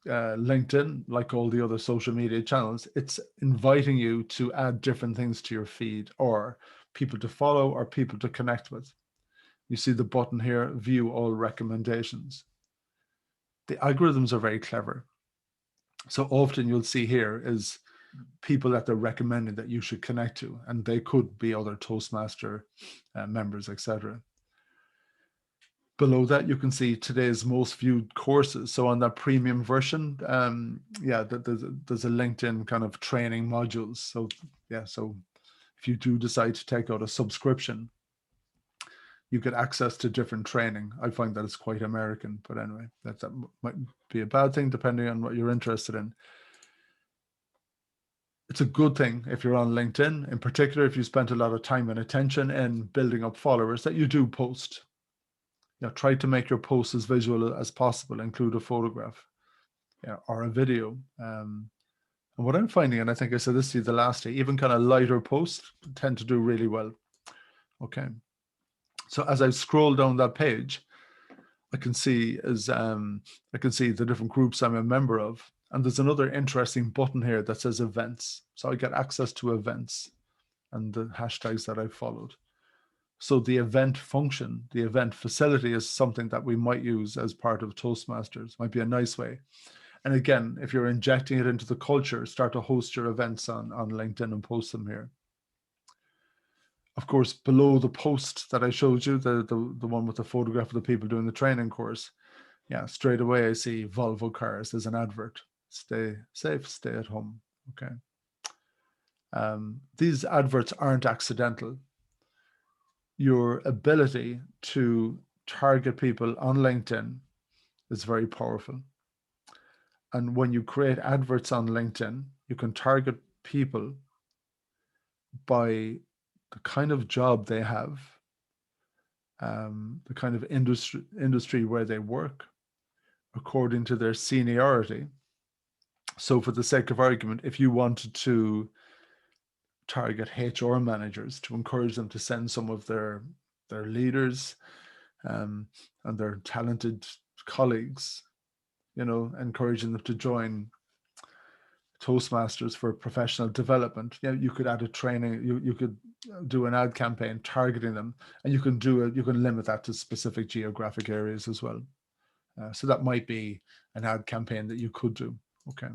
LinkedIn, like all the other social media channels, it's inviting you to add different things to your feed, or people to follow, or people to connect with. You see the button here, view all recommendations. The algorithms are very clever. So often you'll see here is people that they're recommending that you should connect to, and they could be other Toastmaster members, etc. Below that, you can see today's most viewed courses. So on that premium version, yeah, there's a LinkedIn kind of training modules. So yeah, so if you do decide to take out a subscription, you get access to different training. I find that it's quite American, but anyway, that might be a bad thing depending on what you're interested in. It's a good thing if you're on LinkedIn, in particular, if you spent a lot of time and attention in building up followers, that you do post. You know, try to make your posts as visual as possible, include a photograph, yeah, or a video. And what I'm finding, and I think I said this to you the last day, even kind of lighter posts tend to do really well. Okay. So as I scroll down that page, I can see the different groups I'm a member of. And there's another interesting button here that says events. So I get access to events and the hashtags that I've followed. So the event function, the event facility is something that we might use as part of Toastmasters. Might be a nice way. And again, if you're injecting it into the culture, start to host your events on LinkedIn and post them here. Of course, below the post that I showed you, the one with the photograph of the people doing the training course, yeah, straight away I see Volvo cars. There's an advert. Stay safe, stay at home. Okay. These adverts aren't accidental. Your ability to target people on LinkedIn is very powerful. And when you create adverts on LinkedIn, you can target people by the kind of job they have, the kind of industry where they work, according to their seniority. So for the sake of argument, if you wanted to target HR managers to encourage them to send some of their leaders and their talented colleagues, you know, encouraging them to join Toastmasters for professional development. You know, you could add a training, you could do an ad campaign targeting them, and you can limit that to specific geographic areas as well. So that might be an ad campaign that you could do, okay,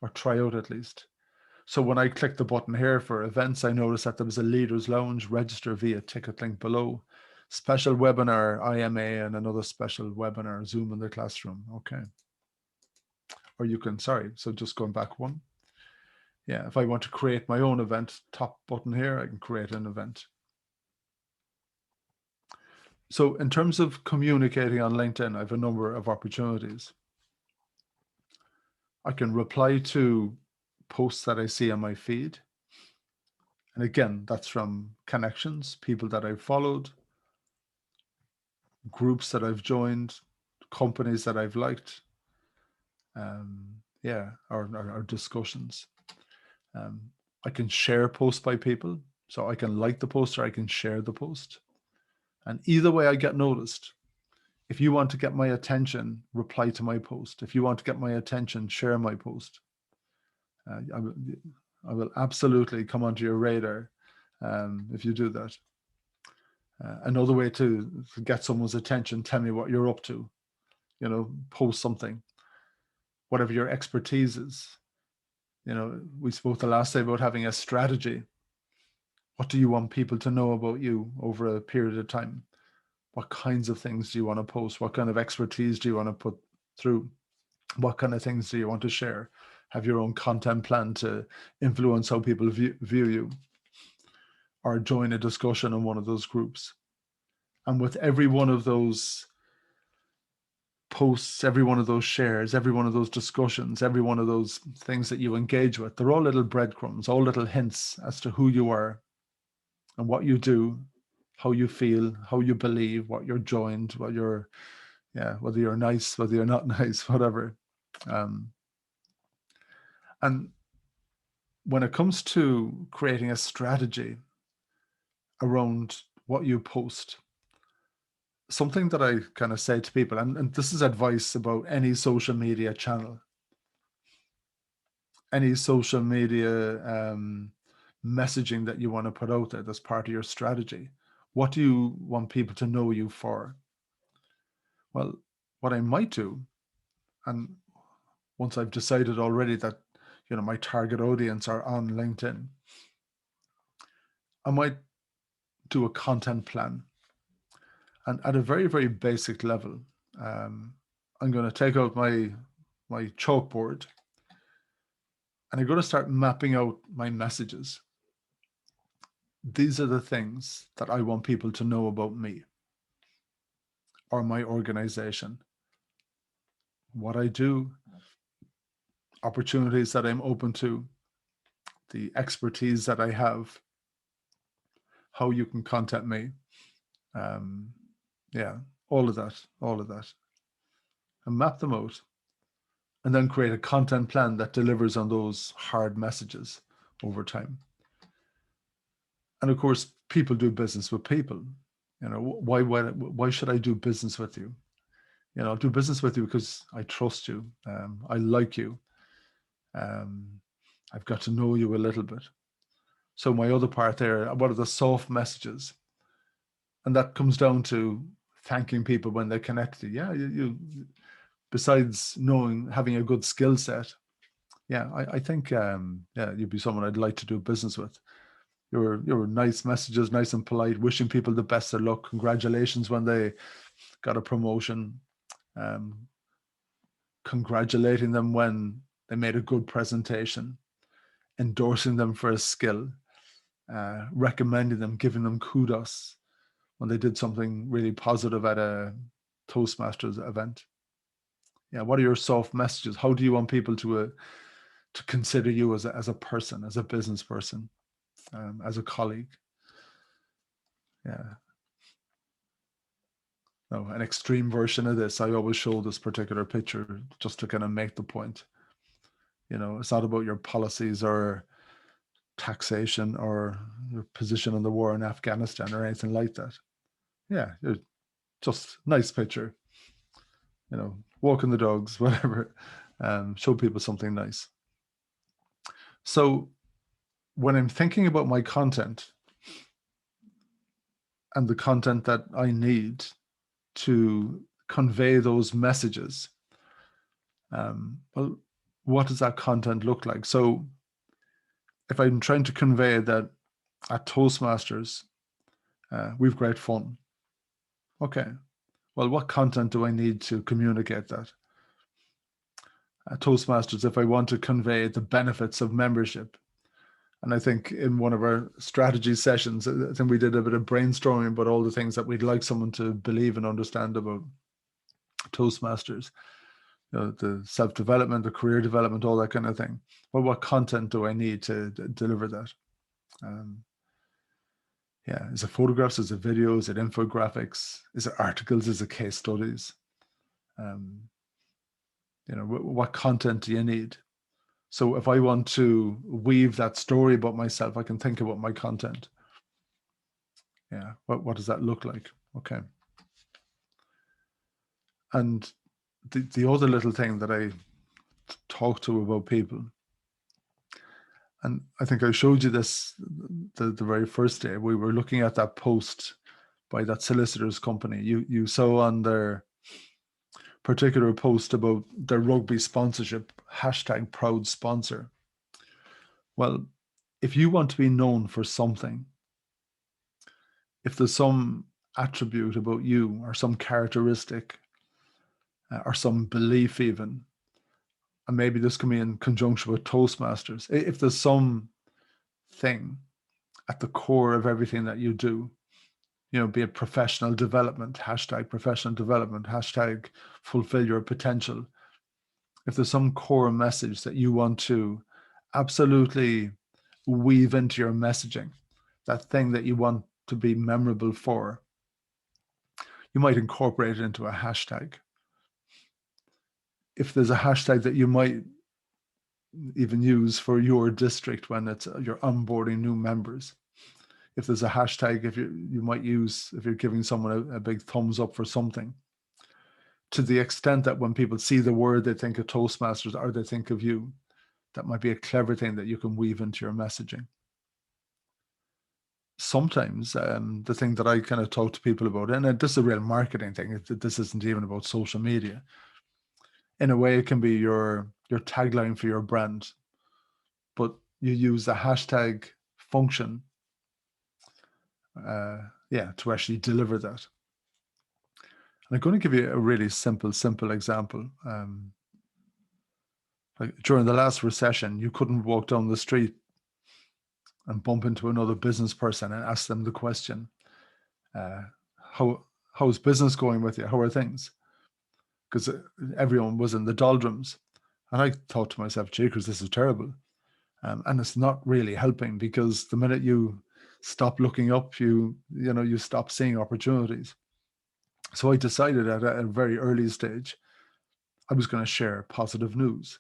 or try out at least. So when I click the button here for events, I notice that there was a leaders lounge. Register via ticket link below. Special webinar, IMA, and another special webinar, Zoom in the classroom. Okay. Or you can, sorry, so just going back one. Yeah, if I want to create my own event, top button here, I can create an event. So in terms of communicating on LinkedIn, I have a number of opportunities. I can reply to posts that I see on my feed. And again, that's from connections, people that I've followed, groups that I've joined, companies that I've liked, yeah, or discussions. I can share posts by people. So I can like the post or I can share the post. And either way I get noticed. If you want to get my attention, reply to my post. If you want to get my attention, share my post. I will absolutely come onto your radar if you do that. Another way to get someone's attention, tell me what you're up to. You know, post something, whatever your expertise is. You know, we spoke the last day about having a strategy. What do you want people to know about you over a period of time? What kinds of things do you want to post? What kind of expertise do you want to put through? What kind of things do you want to share? Have your own content plan to influence how people view you, or join a discussion in one of those groups. And with every one of those posts, every one of those shares, every one of those discussions, every one of those things that you engage with, they're all little breadcrumbs, all little hints as to who you are and what you do, how you feel, how you believe, what you're joined, what you're, yeah, whether you're nice, whether you're not nice, whatever. And when it comes to creating a strategy around what you post, something that I kind of say to people, and this is advice about any social media channel, any social media messaging that you want to put out there that's part of your strategy. What do you want people to know you for? Well, what I might do, and once I've decided already that, my target audience are on LinkedIn, I might do a content plan. And at a very, very basic level, I'm going to take out my chalkboard, and I'm going to start mapping out my messages. These are the things that I want people to know about me or my organization, what I do, opportunities that I'm open to, the expertise that I have, how you can contact me. All of that. And map them out. And then create a content plan that delivers on those hard messages over time. And of course, people do business with people. Why should I do business with you? I'll do business with you because I trust you. I like you. I've got to know you a little bit. So my other part there, what are the soft messages? And that comes down to thanking people when they connect to you. Yeah, you besides having a good skill set, I think you'd be someone I'd like to do business with. Your nice messages, nice and polite, wishing people the best of luck, congratulations when they got a promotion, congratulating them when they made a good presentation, endorsing them for a skill, recommending them, giving them kudos when they did something really positive at a Toastmasters event. Yeah, what are your soft messages? How do you want people to consider you as a person, as a business person, as a colleague? Yeah. No, an extreme version of this, I always show this particular picture just to kind of make the point. It's not about your policies or taxation or your position in the war in Afghanistan or anything like that. Yeah, just nice picture. Walking the dogs, whatever. Show people something nice. So when I'm thinking about my content and the content that I need to convey those messages, well, what does that content look like? So if I'm trying to convey that at Toastmasters, we've great fun. Okay, well, what content do I need to communicate that? At Toastmasters, if I want to convey the benefits of membership, and I think in one of our strategy sessions, I think we did a bit of brainstorming about all the things that we'd like someone to believe and understand about Toastmasters, the self-development, the career development, all that kind of thing. Well, what content do I need to deliver that? Is it photographs? Is it videos? Is it infographics? Is it articles? Is it case studies? What content do you need? So if I want to weave that story about myself, I can think about my content. Yeah, what does that look like? Okay. And the other little thing that I talk to about people, and I think I showed you this the very first day, we were looking at that post by that solicitor's company. You saw on their particular post about their rugby sponsorship, #proud sponsor. Well, if you want to be known for something, if there's some attribute about you or some characteristic or some belief even, and maybe this can be in conjunction with Toastmasters, if there's some thing at the core of everything that you do, be it professional development, #professional development, #fulfill your potential. If there's some core message that you want to absolutely weave into your messaging, that thing that you want to be memorable for, you might incorporate it into a hashtag. If there's a hashtag that you might even use for your district when you're onboarding new members, if there's a hashtag, if you might use, if you're giving someone a big thumbs up for something, to the extent that when people see the word, they think of Toastmasters or they think of you, that might be a clever thing that you can weave into your messaging. Sometimes the thing that I kind of talk to people about, and this is a real marketing thing, this isn't even about social media. In a way, it can be your tagline for your brand. but you use the hashtag function, to actually deliver that. And I'm going to give you a really simple example. Like during the last recession, you couldn't walk down the street and bump into another business person and ask them the question, how's business going with you? How are things? Because everyone was in the doldrums. And I thought to myself, "Jeekers, this is terrible." And it's not really helping, because the minute you stop looking up, you stop seeing opportunities. So I decided at a very early stage, I was going to share positive news.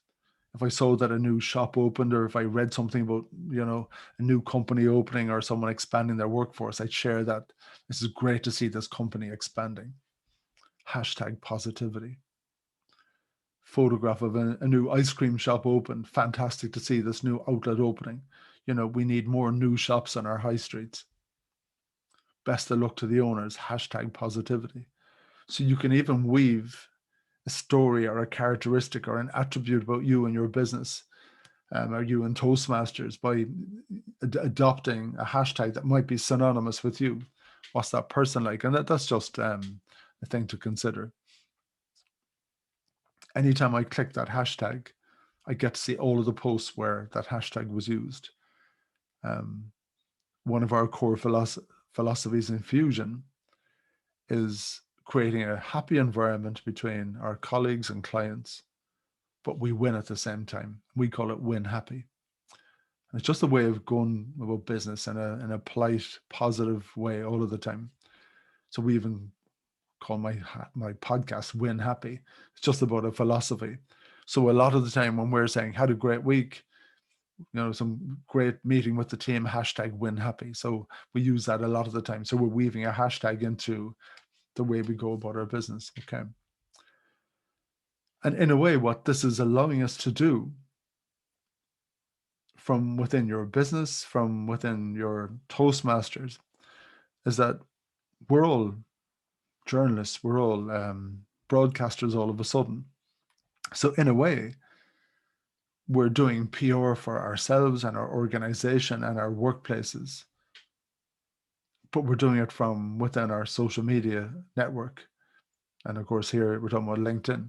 If I saw that a new shop opened, or if I read something about, a new company opening or someone expanding their workforce, I'd share that. This is great to see this company expanding. Hashtag positivity. Photograph of a new ice cream shop opened. Fantastic to see this new outlet opening. We need more new shops on our high streets. Best of luck to the owners. Hashtag positivity. So you can even weave a story or a characteristic or an attribute about you and your business, or you and Toastmasters, by adopting a hashtag that might be synonymous with you. What's that person like? And that's just a thing to consider. Anytime I click that hashtag, I get to see all of the posts where that hashtag was used. One of our core philosophies in Fusion is creating a happy environment between our colleagues and clients, but we win at the same time. We call it win happy. And it's just a way of going about business in a polite, positive way all of the time. So we even call my podcast Win Happy. It's just about a philosophy. So a lot of the time when we're saying, had a great week, some great meeting with the team, hashtag Win Happy. So we use that a lot of the time. So we're weaving a hashtag into the way we go about our business. Okay. And in a way, what this is allowing us to do from within your business, from within your Toastmasters, is that we're all journalists, we're all broadcasters all of a sudden. So in a way, we're doing PR for ourselves and our organization and our workplaces, but we're doing it from within our social media network. And of course, here we're talking about LinkedIn.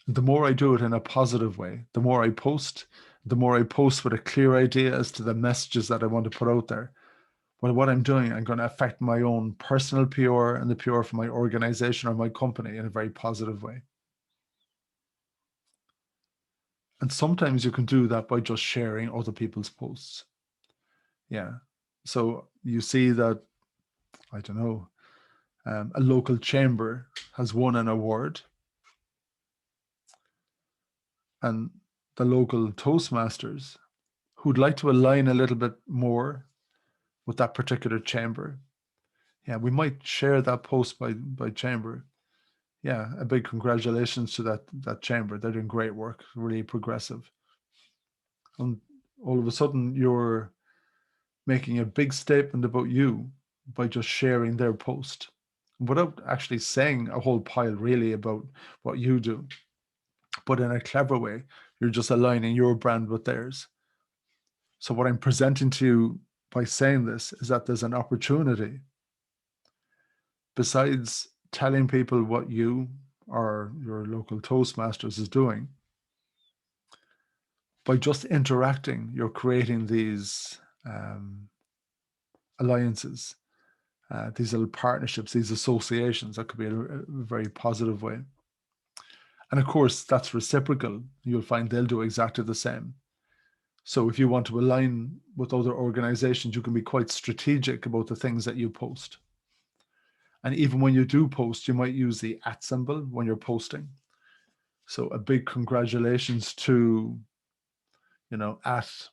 The more I do it in a positive way, the more I post with a clear idea as to the messages that I want to put out there. Well, what I'm doing, I'm going to affect my own personal PR and the PR for my organization or my company in a very positive way. And sometimes you can do that by just sharing other people's posts. Yeah. So you see that, I don't know, a local chamber has won an award, and the local Toastmasters who'd like to align a little bit more with that particular chamber. Yeah, we might share that post by chamber. Yeah, a big congratulations to that chamber. They're doing great work, really progressive. And all of a sudden, you're making a big statement about you by just sharing their post without actually saying a whole pile really about what you do. But in a clever way, you're just aligning your brand with theirs. So what I'm presenting to you by saying this is that there's an opportunity, besides telling people what you or your local Toastmasters is doing, by just interacting, you're creating these alliances, these little partnerships, these associations that could be a very positive way. And of course, that's reciprocal. You'll find they'll do exactly the same. So if you want to align with other organizations, you can be quite strategic about the things that you post. And even when you do post, you might use the @ symbol when you're posting. So a big congratulations to, at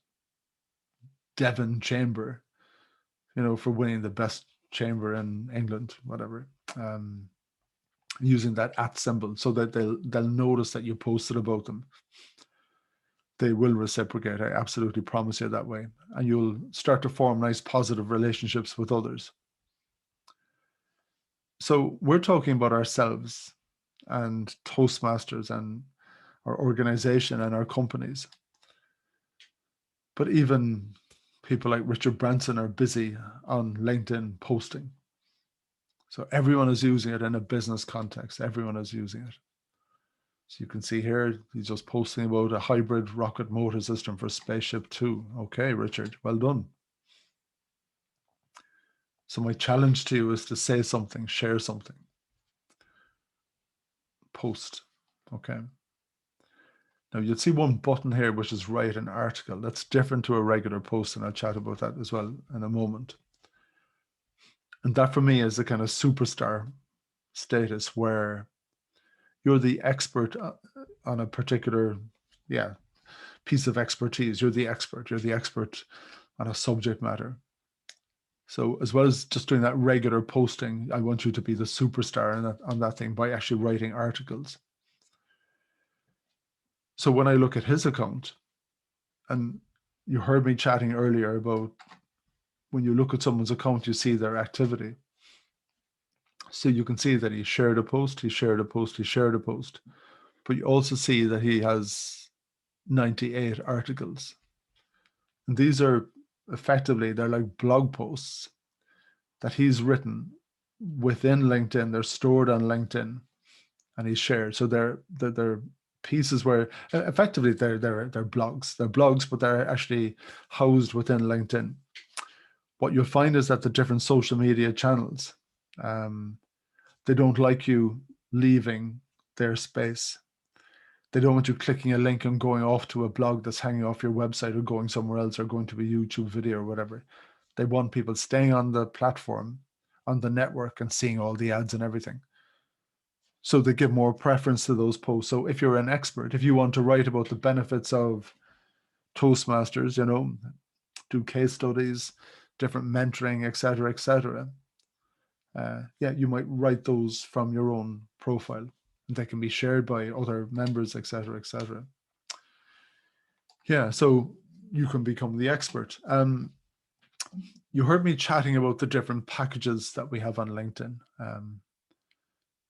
Devon Chamber, for winning the best chamber in England, whatever. Using that @ symbol so that they'll notice that you posted about them. They will reciprocate. I absolutely promise you that way. And you'll start to form nice positive relationships with others. So we're talking about ourselves and Toastmasters and our organization and our companies. But even people like Richard Branson are busy on LinkedIn posting. So everyone is using it in a business context. Everyone is using it. So you can see here, he's just posting about a hybrid rocket motor system for Spaceship Two. Okay, Richard, well done. So my challenge to you is to say something, share something, post. Okay. Now you'll see one button here, which is write an article. That's different to a regular post, and I'll chat about that as well in a moment. And that for me is the kind of superstar status where you're the expert on a particular, piece of expertise. You're the expert on a subject matter. So as well as just doing that regular posting, I want you to be the superstar on that thing by actually writing articles. So when I look at his account, and you heard me chatting earlier about when you look at someone's account, you see their activity. So you can see that he shared a post, he shared a post, he shared a post. But you also see that he has 98 articles. And these are effectively, they're like blog posts that he's written within LinkedIn. They're stored on LinkedIn and he's shared. So they're pieces where effectively they're blogs. They're blogs, but they're actually housed within LinkedIn. What you'll find is that the different social media channels, they don't like you leaving their space. They don't want you clicking a link and going off to a blog that's hanging off your website or going somewhere else or going to a YouTube video or whatever. They want people staying on the platform, on the network, and seeing all the ads and everything. So they give more preference to those posts. So if you're an expert, if you want to write about the benefits of Toastmasters, do case studies, different mentoring, etc., etc., you might write those from your own profile. And they can be shared by other members, etc., etc. Yeah, so you can become the expert. You heard me chatting about the different packages that we have on LinkedIn.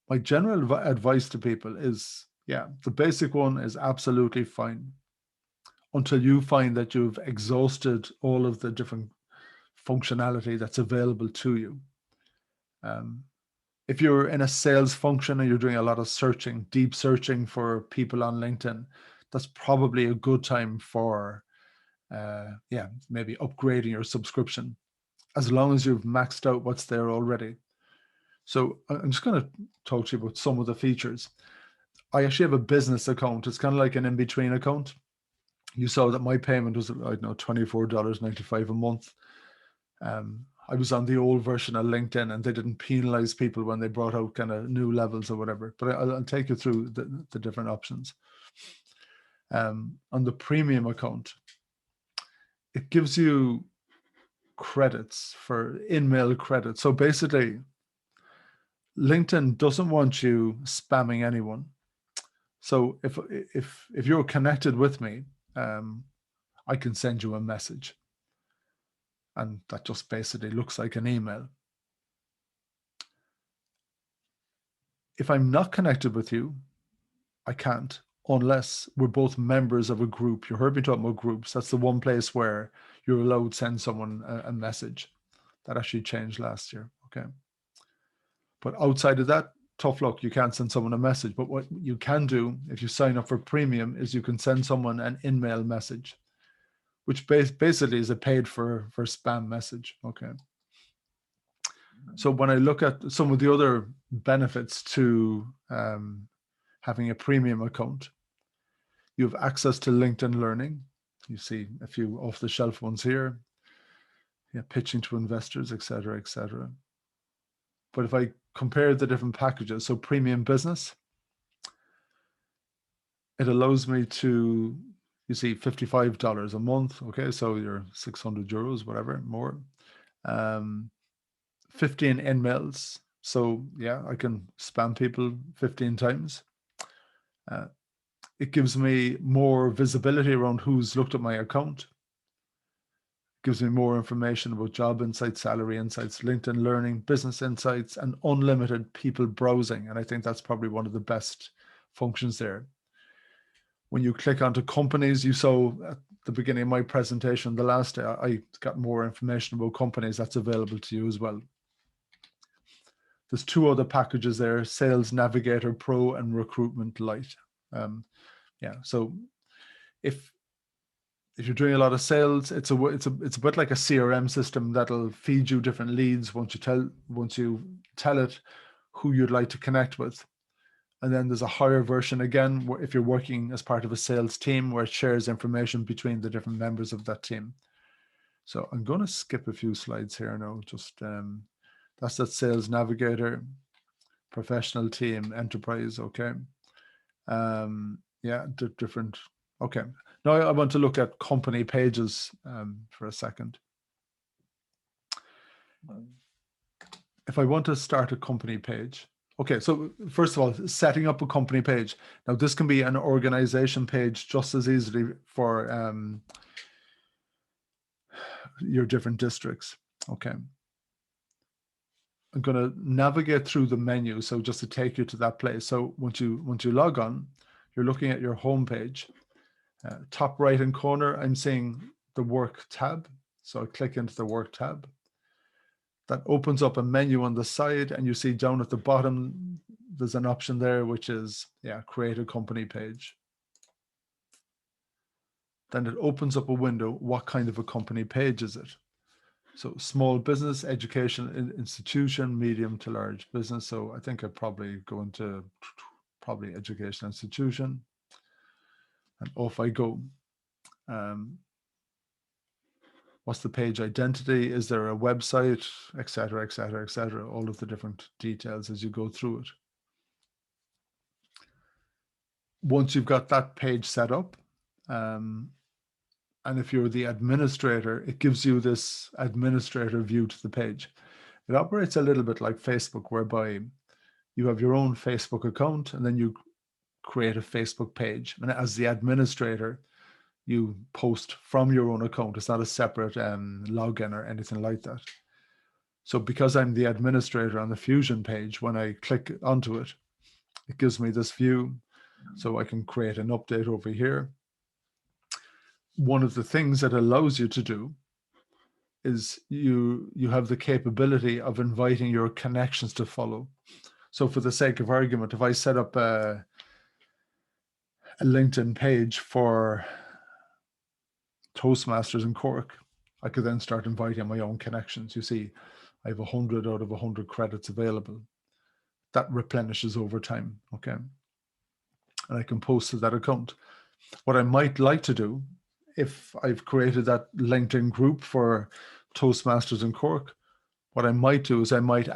My general advice to people is, the basic one is absolutely fine until you find that you've exhausted all of the different functionality that's available to you. If you're in a sales function and you're doing a lot of searching, deep searching for people on LinkedIn, that's probably a good time for, maybe upgrading your subscription, as long as you've maxed out what's there already. So I'm just going to talk to you about some of the features. I actually have a business account. It's kind of like an in-between account. You saw that my payment was, $24.95 a month. I was on the old version of LinkedIn and they didn't penalize people when they brought out kind of new levels or whatever. But I'll take you through the different options. On the premium account, it gives you credits for in-mail credits. So basically, LinkedIn doesn't want you spamming anyone. So if you're connected with me, I can send you a message. And that just basically looks like an email. If I'm not connected with you, I can't, unless we're both members of a group. You heard me talking about groups. That's the one place where you're allowed to send someone a message. That actually changed last year. Okay. But outside of that, tough luck. You can't send someone a message. But what you can do if you sign up for premium is you can send someone an in-mail message, which basically is a paid for spam message. Okay. So when I look at some of the other benefits to having a premium account, you have access to LinkedIn Learning. You see a few off-the-shelf ones here. Pitching to investors, etc., etc. But if I compare the different packages, so premium business, it allows me to, $55 a month. Okay, so you're 600 euros, whatever, more. 15 in-mails. So I can spam people 15 times. It gives me more visibility around who's looked at my account. It gives me more information about job insights, salary insights, LinkedIn Learning, business insights, and unlimited people browsing. And I think that's probably one of the best functions there. When you click onto companies, you saw the beginning of my presentation the last day, I got more information about companies that's available to you as well. There's 2 other packages there, Sales Navigator Pro and Recruitment Lite. Yeah, so if you're doing a lot of sales, it's a bit like a CRM system that'll feed you different leads once you tell it who you'd like to connect with. And then there's a higher version again, where if you're working as part of a sales team, where it shares information between the different members of that team. So I'm going to skip a few slides here now. Just that's that Sales Navigator, Professional Team, Enterprise. Okay. Yeah, different. Okay. Now I want to look at company pages for a second. If I want to start a company page, okay, so first of all, setting up a company page. Now this can be an organization page just as easily for your different districts. Okay. I'm going to navigate through the menu, so just to take you to that place. So once you log on, you're looking at your home page. Top right hand corner, I'm seeing the Work tab. So I click into the Work tab. That opens up a menu on the side, and you see down at the bottom, there's an option there, which is, create a company page. Then it opens up a window. What kind of a company page is it? So small business, education institution, medium to large business. So I think I'd probably go into education institution, and off I go. What's the page identity? Is there a website, et cetera, et cetera, et cetera, all of the different details as you go through it. Once you've got that page set up, and if you're the administrator, it gives you this administrator view to the page. It operates a little bit like Facebook, whereby you have your own Facebook account and then you create a Facebook page. And as the administrator, you post from your own account. It's not a separate login or anything like that. So because I'm the administrator on the Fusion page, when I click onto it, it gives me this view. So I can create an update over here. One of the things that allows you to do is you have the capability of inviting your connections to follow. So for the sake of argument, if I set up a LinkedIn page for Toastmasters in Cork, I could then start inviting my own connections. You see, I have 100 out of 100 credits available. That replenishes over time, okay? And I can post to that account. What I might like to do, if I've created that LinkedIn group for Toastmasters in Cork, what I might do is I might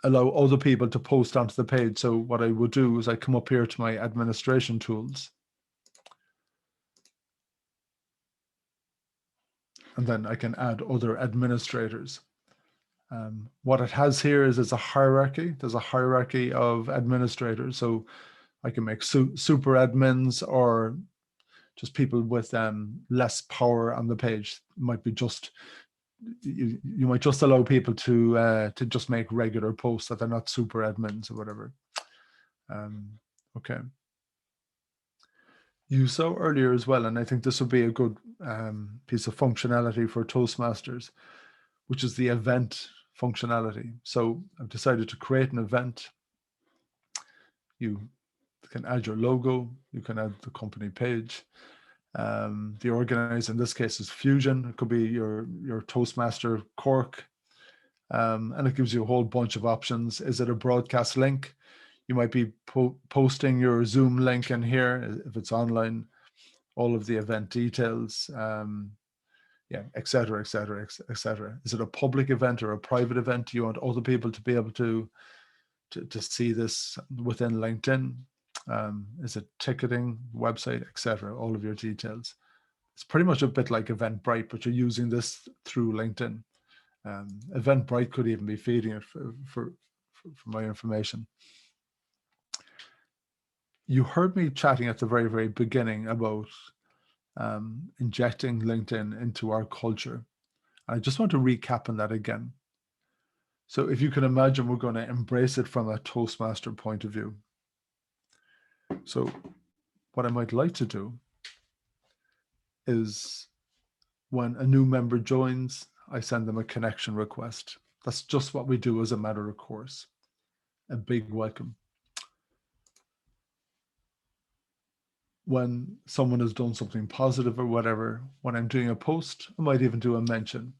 allow other people to post onto the page. So what I would do is I come up here to my administration tools. And then I can add other administrators. What it has here is it's a hierarchy. There's a hierarchy of administrators. So I can make super admins or just people with less power on the page. It might be just, you might just allow people to just make regular posts, that they're not super admins or whatever. Okay. You saw earlier as well, and I think this would be a good piece of functionality for Toastmasters, which is the event functionality. So I've decided to create an event. You can add your logo, you can add the company page. The organizer in this case is Fusion. It could be your Toastmaster Cork, and it gives you a whole bunch of options. Is it a broadcast link? You might be posting your Zoom link in here if it's online, all of the event details, et cetera, et cetera, et cetera. Is it a public event or a private event? Do you want other people to be able to see this within LinkedIn? Is it ticketing, website, et cetera, all of your details. It's pretty much a bit like Eventbrite, but you're using this through LinkedIn. Eventbrite could even be feeding it for my information. You heard me chatting at the very, very beginning about injecting LinkedIn into our culture. I just want to recap on that again. So if you can imagine, we're going to embrace it from a Toastmaster point of view. So what I might like to do is when a new member joins, I send them a connection request. That's just what we do as a matter of course. A big welcome. When someone has done something positive or whatever, when I'm doing a post, I might even do a mention.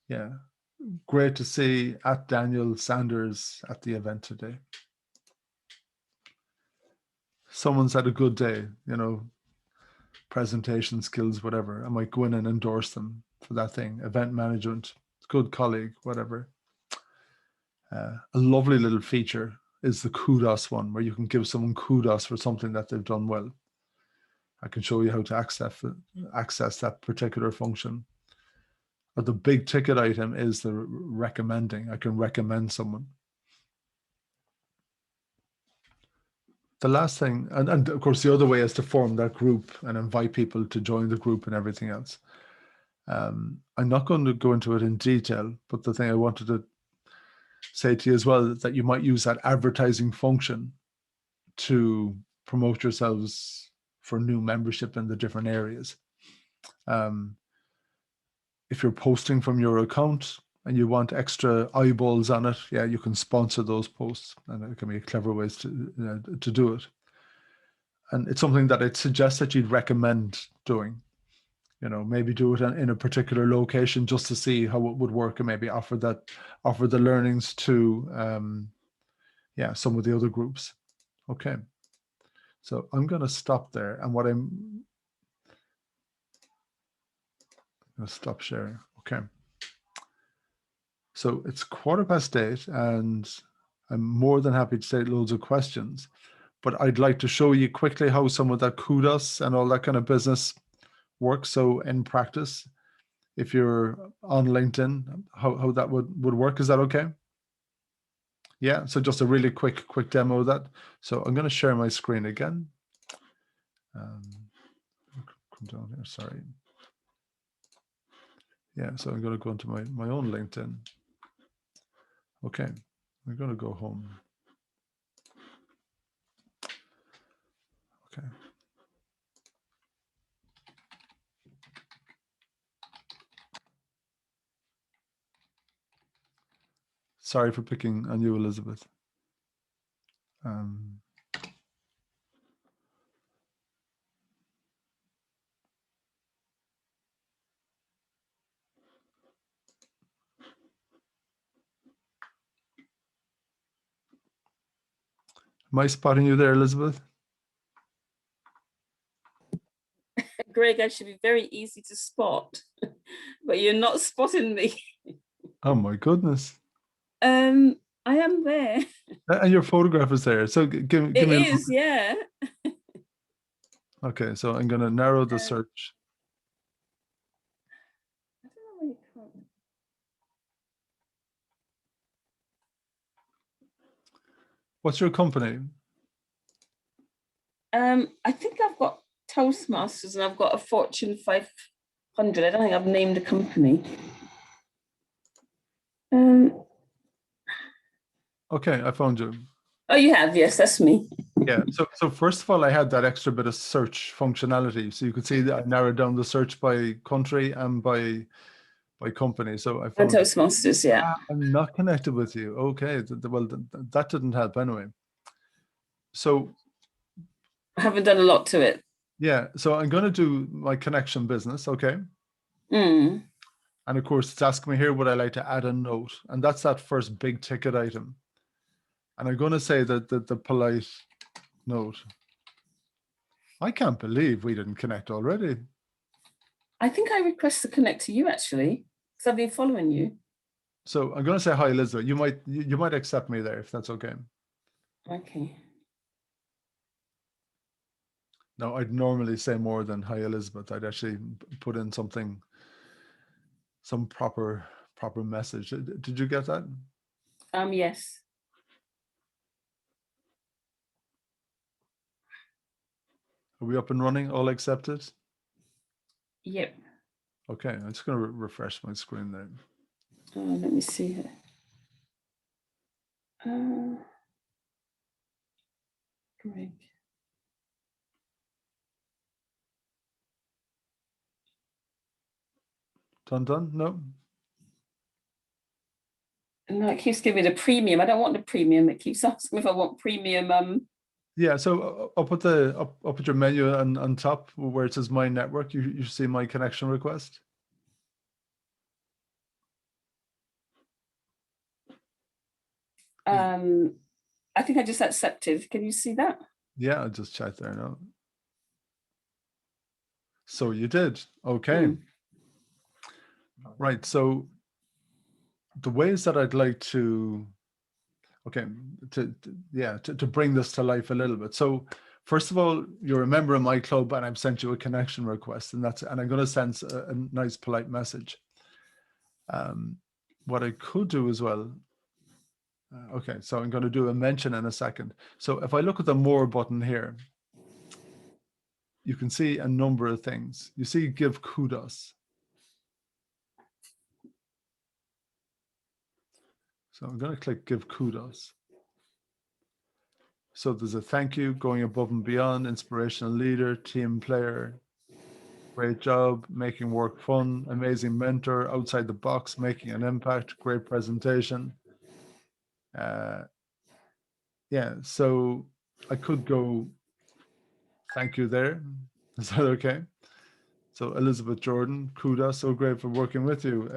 Yeah, great to see at Daniel Sanders at the event today. Someone's had a good day, you know, presentation skills, whatever. I might go in and endorse them for that thing. Event management, good colleague, whatever. A lovely little feature is the kudos one, where you can give someone kudos for something that they've done well. I can show you how to access that particular function. Or the big ticket item is the recommending. I can recommend someone. The last thing, and of course, the other way is to form that group and invite people to join the group and everything else. I'm not going to go into it in detail, but the thing I wanted to say to you as well is that you might use that advertising function to promote yourselves for new membership in the different areas. If you're posting from your account and you want extra eyeballs on it, yeah, you can sponsor those posts, and it can be clever ways to do it. And it's something that I'd suggest that you'd recommend doing. You know, maybe do it in a particular location just to see how it would work, and maybe offer the learnings to some of the other groups. Okay, so I'm going to stop there, and I'm going to stop sharing. Okay, so it's 8:15, and I'm more than happy to take loads of questions, but I'd like to show you quickly how some of that kudos and all that kind of business works. So in practice, if you're on LinkedIn, how that would work. Is that okay? Yeah, so just a really quick demo of that. So I'm going to share my screen again. Come down here, sorry. Yeah, so I'm going to go into my own LinkedIn. Okay, I'm going to go home. Okay. Sorry for picking on you, Elizabeth. Am I spotting you there, Elizabeth? Greg, I should be very easy to spot, but you're not spotting me. Oh my goodness. I am there. And your photograph is there. So give me. It is, yeah. Okay, so I'm going to narrow the search. I don't know where you come. What's your company? I think I've got Toastmasters and I've got a Fortune 500. I don't think I've named a company. Okay, I found you. Oh, you have? Yes, that's me. Yeah. So first of all, I had that extra bit of search functionality, so you could see that I narrowed down the search by country and by company. So I found Toastmasters. Yeah. I'm not connected with you. Okay. Well, that didn't help anyway. So I haven't done a lot to it. Yeah. So I'm going to do my connection business. Okay. Mm. And of course, it's asking me here, would I like to add a note? And that's that first big ticket item. And I'm going to say that the polite note. I can't believe we didn't connect already. I think I request to connect to you actually, because I've been following you. So I'm going to say hi, Elizabeth. You might accept me there if that's okay. Okay. No, I'd normally say more than hi, Elizabeth. I'd actually put in some proper message. Did you get that? Yes. Are we up and running? All accepted? Yep. Okay, I'm just going to refresh my screen there. Let me see here. Greg. Done? No. No, it keeps giving me the premium. I don't want the premium. It keeps asking if I want premium. Yeah, so up at your menu on top where it says My Network, you see My Connection Request. I think I just accepted. Can you see that? Yeah, I'll just check there now. So you did. Okay. Right. So the ways that I'd like to, to bring this to life a little bit. So first of all, you're a member of my club and I've sent you a connection request, and I'm going to send a nice polite message. What I could do as well. Okay, so I'm going to do a mention in a second. So if I look at the More button here, you can see a number of things. You see give kudos. So I'm going to click give kudos. So there's a thank you, going above and beyond, inspirational leader, team player, great job, making work fun, amazing mentor, outside the box, making an impact, great presentation. Yeah, so I could go thank you there. Is that okay? So Elizabeth Jordan, kudos, so great for working with you.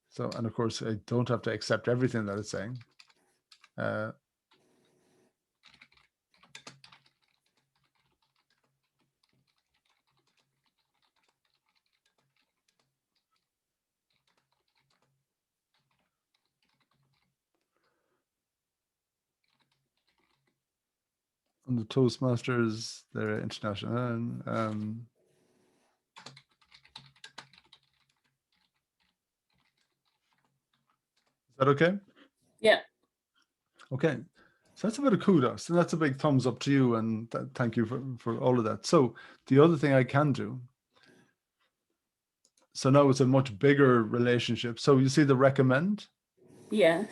So, and of course, I don't have to accept everything that it's saying. On the Toastmasters, they're international. Is that okay? Yeah. Okay. So that's a bit of kudos, and that's a big thumbs up to you, and thank you for all of that. So the other thing I can do, so now it's a much bigger relationship. So you see the recommend? Yes.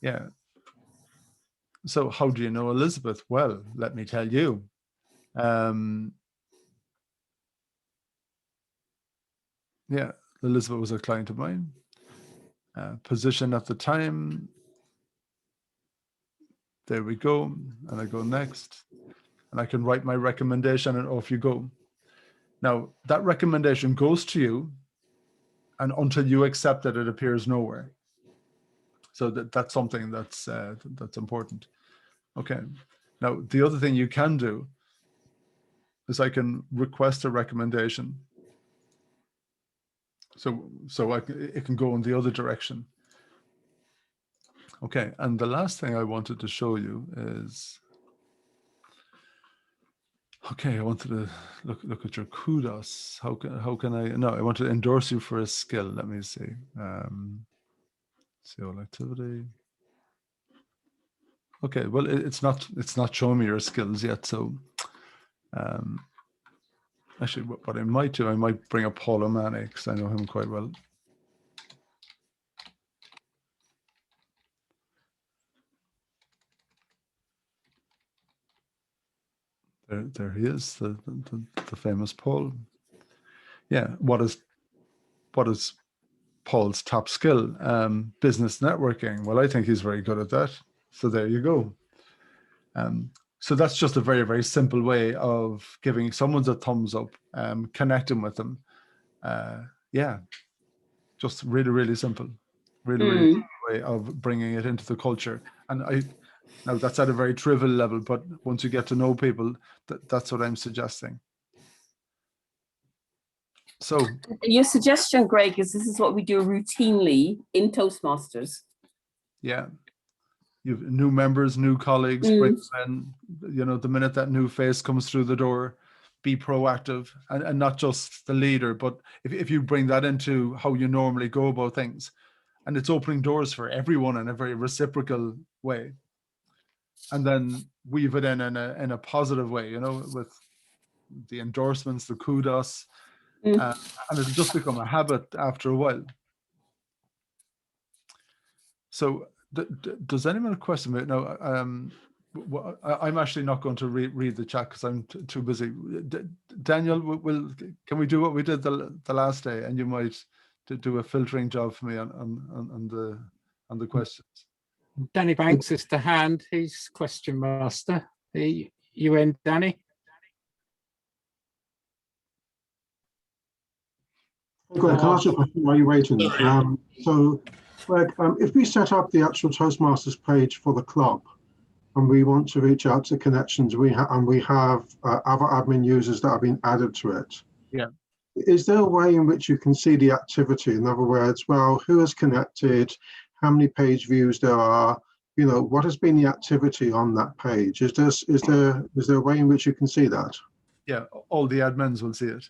Yeah. So how do you know Elizabeth? Well, let me tell you. Yeah, Elizabeth was a client of mine. Position at the time. There we go. And I go next. And I can write my recommendation and off you go. Now, that recommendation goes to you, and until you accept it, it appears nowhere. So that's something that's important. Okay. Now, the other thing you can do is I can request a recommendation. So it can go in the other direction. Okay, and the last thing I wanted to show you is, okay, I wanted to look at your kudos. How can I? No, I want to endorse you for a skill. Let me see. See all activity. Okay, well, it's not showing me your skills yet. So, actually, what I might do, I might bring up Paul O'Mahony because I know him quite well. There he is, the famous Paul. Yeah, what is Paul's top skill? Business networking. Well, I think he's very good at that. So there you go. So that's just a very, very simple way of giving someone a thumbs up, connecting with them. Yeah, just really, really simple. Really simple way of bringing it into the culture. And now that's at a very trivial level, but once you get to know people, that's what I'm suggesting. So your suggestion, Greg, is this is what we do routinely in Toastmasters. Yeah, you've new members, new colleagues, bring them in. The minute that new face comes through the door, be proactive, and not just the leader, but if you bring that into how you normally go about things, and it's opening doors for everyone in a very reciprocal way, and then weave it in a positive way, with the endorsements, the kudos, and it'll just become a habit after a while. So does anyone have a question about now? Well, I'm actually not going to read the chat because I'm too busy. Daniel, can we do what we did the last day, and you might do a filtering job for me on the questions. Danny Banks is the hand. He's question master. You in, Danny? Greg, can I ask you a question while you're waiting? So, Greg, if we set up the actual Toastmasters page for the club, and we want to reach out to connections, we have other admin users that have been added to it. Yeah. Is there a way in which you can see the activity? In other words, well, who is connected, how many page views there are, you know, what has been the activity on that page? Is there a way in which you can see that? Yeah, all the admins will see it.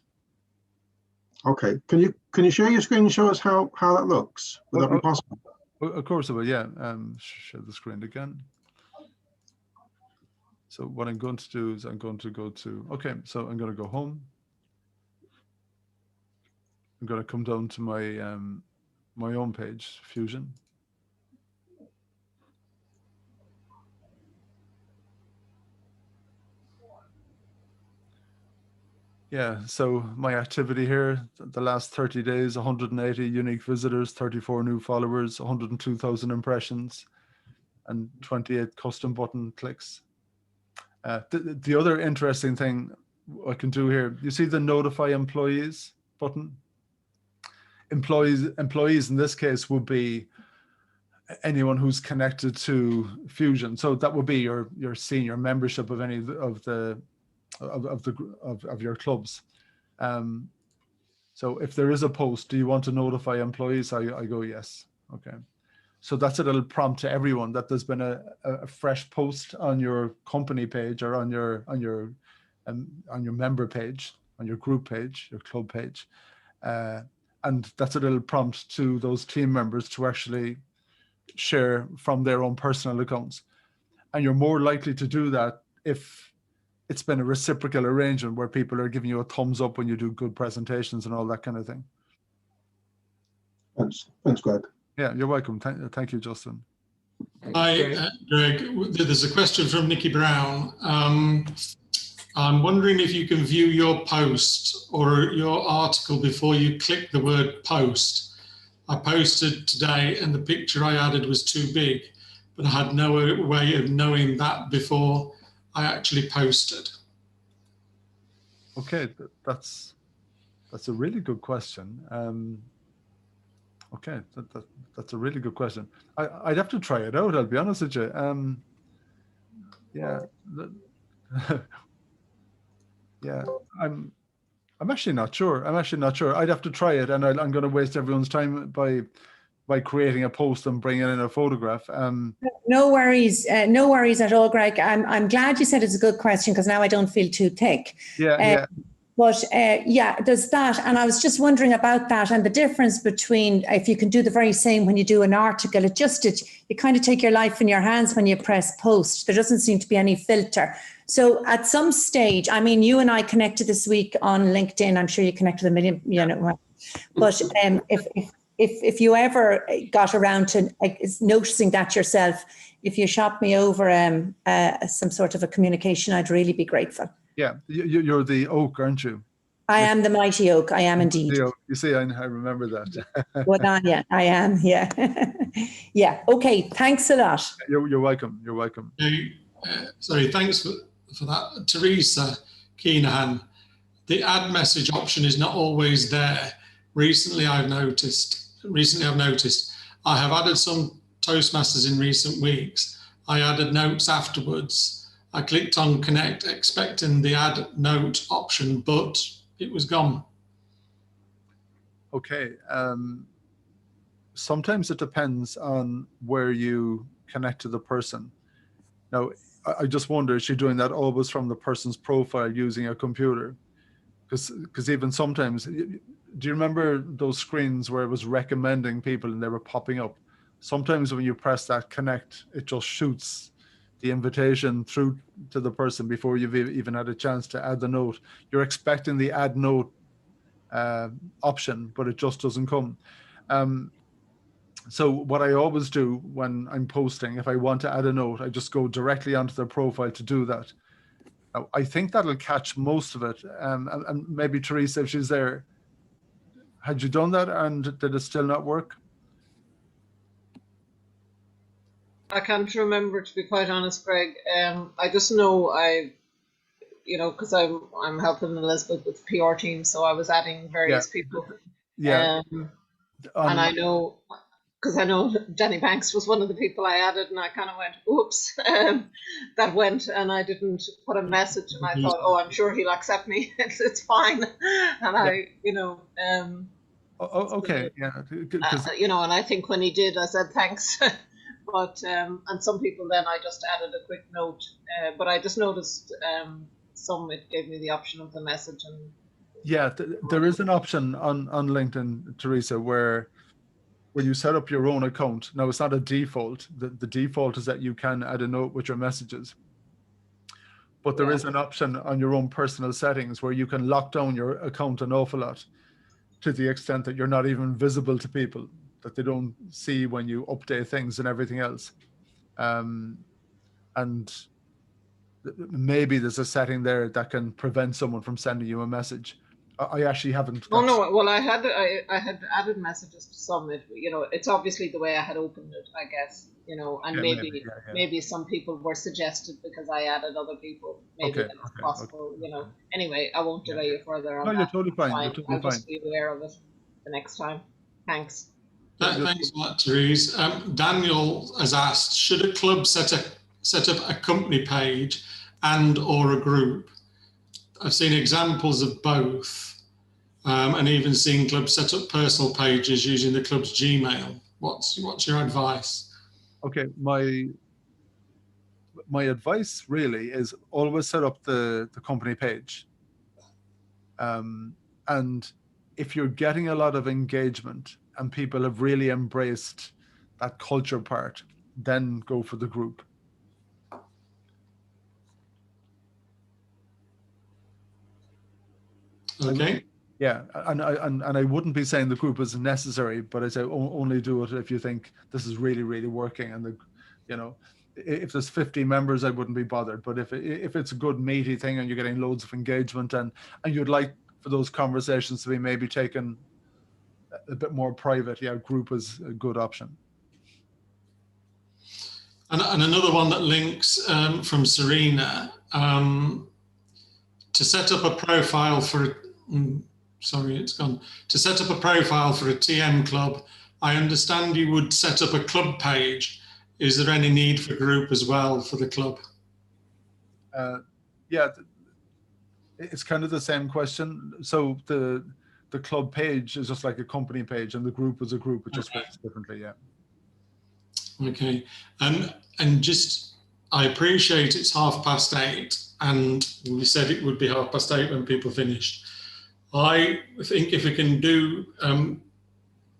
Okay. Can you share your screen and show us how that looks? Would that be possible? Of course it will, yeah. Share the screen again. So what I'm going to do is I'm going to go to, okay, so I'm going to go home. I'm going to come down to my my own page, Fusion. Yeah, so my activity here, the last 30 days, 180 unique visitors, 34 new followers, 102,000 impressions, and 28 custom button clicks. The other interesting thing I can do here, you see the notify employees button? Employees in this case would be anyone who's connected to Fusion. So that would be your senior membership of any of your clubs. So if there is a post, do you want to notify employees? I go yes. Okay. So that's a little prompt to everyone that there's been a fresh post on your company page or on your member page, on your group page, your club page, and that's a little prompt to those team members to actually share from their own personal accounts. And you're more likely to do that if it's been a reciprocal arrangement where people are giving you a thumbs up when you do good presentations and all that kind of thing. Thanks, Greg. Yeah, you're welcome. Thank you, Justin. Hi, Greg. There's a question from Nikki Brown. I'm wondering if you can view your post or your article before you click the word post. I posted today and the picture I added was too big, but I had no way of knowing that before I actually posted. Okay, that's a really good question. Okay, that's a really good question. I'd have to try it out, I'll be honest with you. Yeah. Yeah, I'm actually not sure. I'd have to try it, and I'm going to waste everyone's time by creating a post and bringing in a photograph. No worries at all, Greg. I'm glad you said it's a good question because now I don't feel too thick. Yeah. But yeah, there's that. And I was just wondering about that and the difference between if you can do the very same when you do an article, you kind of take your life in your hands when you press post. There doesn't seem to be any filter. So at some stage, I mean, you and I connected this week on LinkedIn. I'm sure you connected a million, you know. But if you ever got around to noticing that yourself, if you shot me over some sort of a communication, I'd really be grateful. Yeah, you're the oak, aren't you? I am the mighty oak. I am indeed. You see, I remember that. Well, yeah, I am. Yeah. Yeah. Okay. Thanks a lot. You're welcome. You're welcome. Sorry. Thanks for that. Teresa Keenahan, the add message option is not always there. Recently, I've noticed I have added some Toastmasters in recent weeks. I added notes afterwards. I clicked on connect expecting the add note option, but it was gone. Okay. Sometimes it depends on where you connect to the person. Now, I just wonder, is she doing that always from the person's profile using a computer? Because even sometimes, do you remember those screens where it was recommending people and they were popping up? Sometimes when you press that connect, it just shoots the invitation through to the person before you've even had a chance to add the note. You're expecting the add note option, but it just doesn't come. So what I always do when I'm posting, if I want to add a note, I just go directly onto their profile to do that. Now, I think that'll catch most of it. And maybe Teresa, if she's there, had you done that and did it still not work? I can't remember, to be quite honest, Greg. I just know because I'm helping Elizabeth with the PR team, so I was adding various people. Yeah. And I know, because I know Danny Banks was one of the people I added, and I kind of went, oops, that went, and I didn't put a message, and I thought, oh, I'm sure he'll accept me. It's fine. And okay, yeah. And I think when he did, I said thanks. But and some people then I just added a quick note. But I just noticed it gave me the option of the message. And yeah, there is an option on LinkedIn, Teresa, where when you set up your own account, now it's not a default. The default is that you can add a note with your messages. But there is an option on your own personal settings where you can lock down your account an awful lot, to the extent that you're not even visible to people, that they don't see when you update things and everything else. And maybe there's a setting there that can prevent someone from sending you a message. I actually haven't. Oh no! Well, I had added messages to some. It's obviously the way I had opened it, I guess. And maybe some people were suggested because I added other people. Maybe that's possible. Anyway, I won't delay you further. No, you're totally fine. You're totally I'll fine. just be aware of it the next time. Thanks. Thanks a lot, Therese. Daniel has asked, should a club set up a company page and or a group? I've seen examples of both, and even seen clubs set up personal pages using the club's Gmail. What's your advice? Okay, my advice really is always set up the company page. And if you're getting a lot of engagement and people have really embraced that culture part, then go for the group. Okay. Yeah, and I wouldn't be saying the group is necessary, but I say only do it if you think this is really, really working. And if there's 50 members, I wouldn't be bothered. But if it's a good meaty thing and you're getting loads of engagement and you'd like for those conversations to be maybe taken a bit more private, yeah, group is a good option. And another one that links from Serena, to set up a profile for. Sorry, it's gone. To set up a profile for a TM club, I understand you would set up a club page. Is there any need for group as well for the club? Yeah, it's kind of the same question. So the club page is just like a company page, and the group is a group. It just works differently. Yeah. Okay, and just I appreciate it's 8:30, and we said it would be 8:30 when people finished. I think if we can do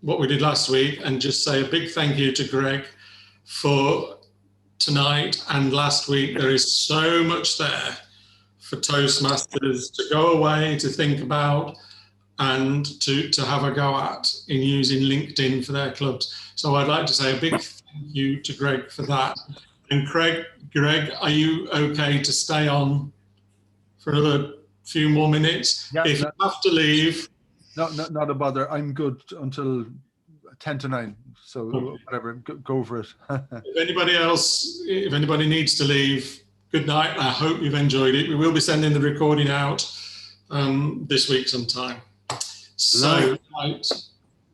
what we did last week and just say a big thank you to Greg for tonight and last week. There is so much there for Toastmasters to go away, to think about, and to have a go at in using LinkedIn for their clubs. So I'd like to say a big thank you to Greg for that. And Greg, are you okay to stay on for another few more minutes? Yeah, if you have to leave. No, not a bother. I'm good until 10 to 9. So whatever, go for it. If anybody needs to leave, good night. I hope you've enjoyed it. We will be sending the recording out this week sometime. So, right.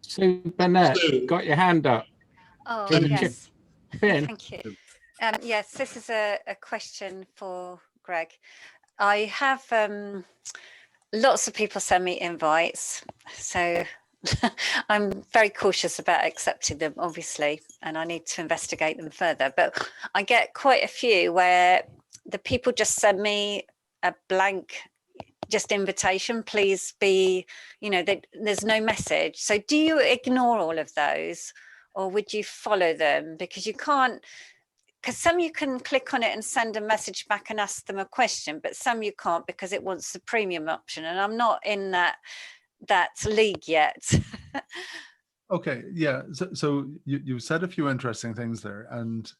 Sue Burnett, got your hand up. Oh, Can yes. Finn? Thank you. Yes, this is a question for Greg. I have lots of people send me invites, so I'm very cautious about accepting them, obviously, and I need to investigate them further. But I get quite a few where the people just send me a blank just invitation, please be, there's no message. So do you ignore all of those, or would you follow them? Because you can't, because some you can click on it and send a message back and ask them a question, but some you can't because it wants the premium option, and I'm not in that league yet. Okay, yeah. So you said a few interesting things there, and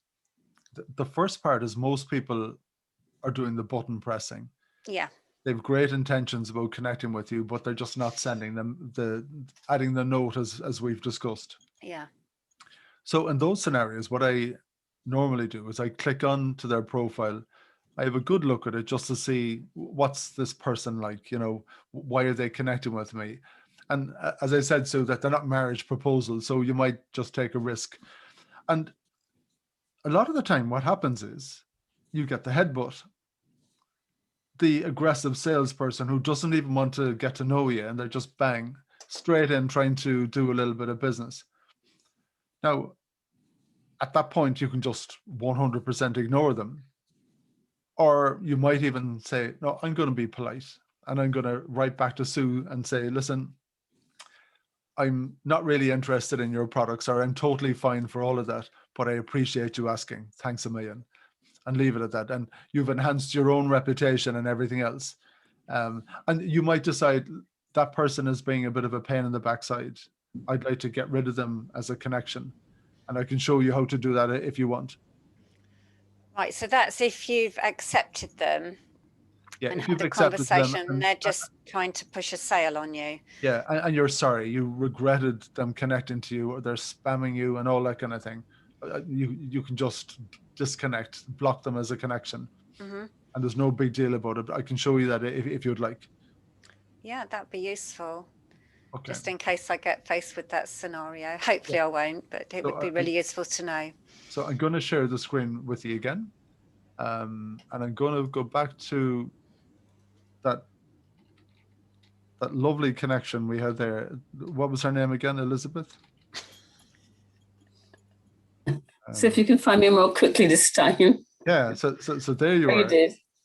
the first part is most people are doing the button pressing. Yeah. They have great intentions about connecting with you, but they're just not sending them adding the note as we've discussed. Yeah. So in those scenarios, what I normally do is I click on to their profile. I have a good look at it just to see what's this person like, why are they connecting with me? And as I said, so that they're not marriage proposals, so you might just take a risk. And a lot of the time what happens is you get the headbutt. The aggressive salesperson who doesn't even want to get to know you, and they're just bang, straight in trying to do a little bit of business. Now, at that point, you can just 100% ignore them. Or you might even say, no, I'm going to be polite. And I'm going to write back to Sue and say, listen, I'm not really interested in your products, or I'm totally fine for all of that, but I appreciate you asking. Thanks a million. And leave it at that. And you've enhanced your own reputation and everything else. And you might decide that person is being a bit of a pain in the backside. I'd like to get rid of them as a connection. And I can show you how to do that if you want. Right. So that's if you've accepted them. Yeah, and if had you've a accepted conversation, them, they're just trying to push a sale on you. Yeah, and you're sorry, you regretted them connecting to you, or they're spamming you and all that kind of thing. You can just disconnect, block them as a connection. Mm-hmm. And there's no big deal about it. I can show you that if you'd like. Yeah, that'd be useful. Okay. Just in case I get faced with that scenario. Hopefully I won't, but it would be really useful to know. So I'm going to share the screen with you again. And I'm going to go back to that lovely connection we had there. What was her name again? Elizabeth? So if you can find me more quickly this time. Yeah, so there you are.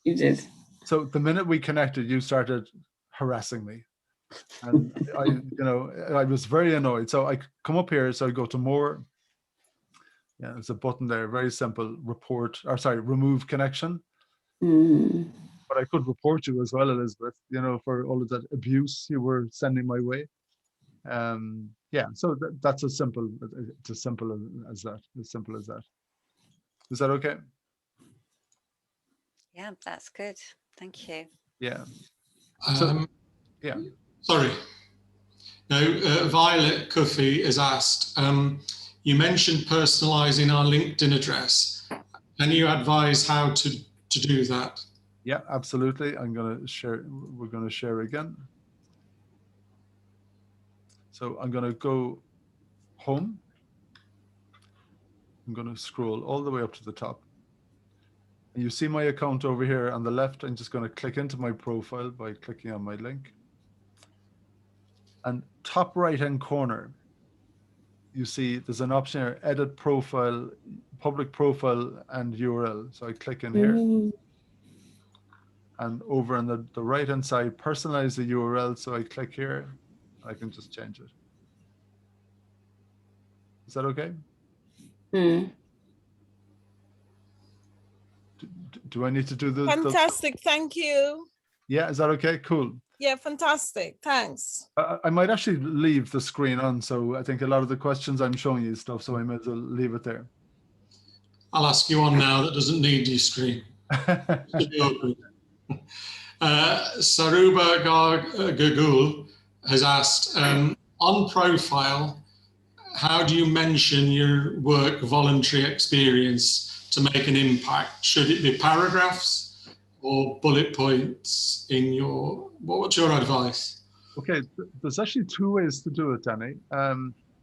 You did. So the minute we connected, you started harassing me. And I was very annoyed. So I come up here, so I go to more. Yeah, there's a button there, very simple, remove connection. Mm. But I could report you as well, Elizabeth, for all of that abuse you were sending my way. Yeah, so that's as simple as that. As simple as that. Is that okay? Yeah, that's good. Thank you. Yeah. Yeah. Sorry. No, Violet Cuffy has asked, you mentioned personalizing our LinkedIn address. Can you advise how to do that? Yeah, absolutely. I'm going to share. We're going to share again. So I'm going to go home. I'm going to scroll all the way up to the top. And you see my account over here on the left. I'm just going to click into my profile by clicking on my link. And top right-hand corner, you see there's an option here, edit profile, public profile and URL. So I click in here. And over on the right-hand side, personalize the URL. So I click here. I can just change it. Is that okay? Do I need to do the fantastic? Thank you. Yeah, is that okay? Cool. Yeah, fantastic. Thanks. I might actually leave the screen on. So I think a lot of the questions I'm showing you stuff, so I might as well leave it there. I'll ask you one now that doesn't need your screen. Saruba Gagul has asked, on profile, how do you mention your work voluntary experience to make an impact? Should it be paragraphs or bullet points in your, what's your advice? Okay, there's actually two ways to do it, Danny.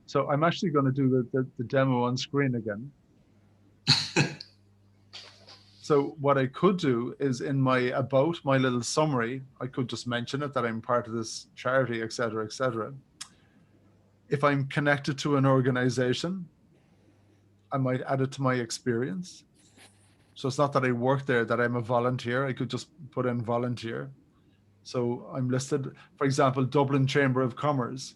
So I'm actually going to do the demo on screen again. So what I could do is in my about, my little summary, I could just mention it that I'm part of this charity, et cetera, et cetera. If I'm connected to an organization, I might add it to my experience. So it's not that I work there, that I'm a volunteer. I could just put in volunteer. So I'm listed, for example, Dublin Chamber of Commerce.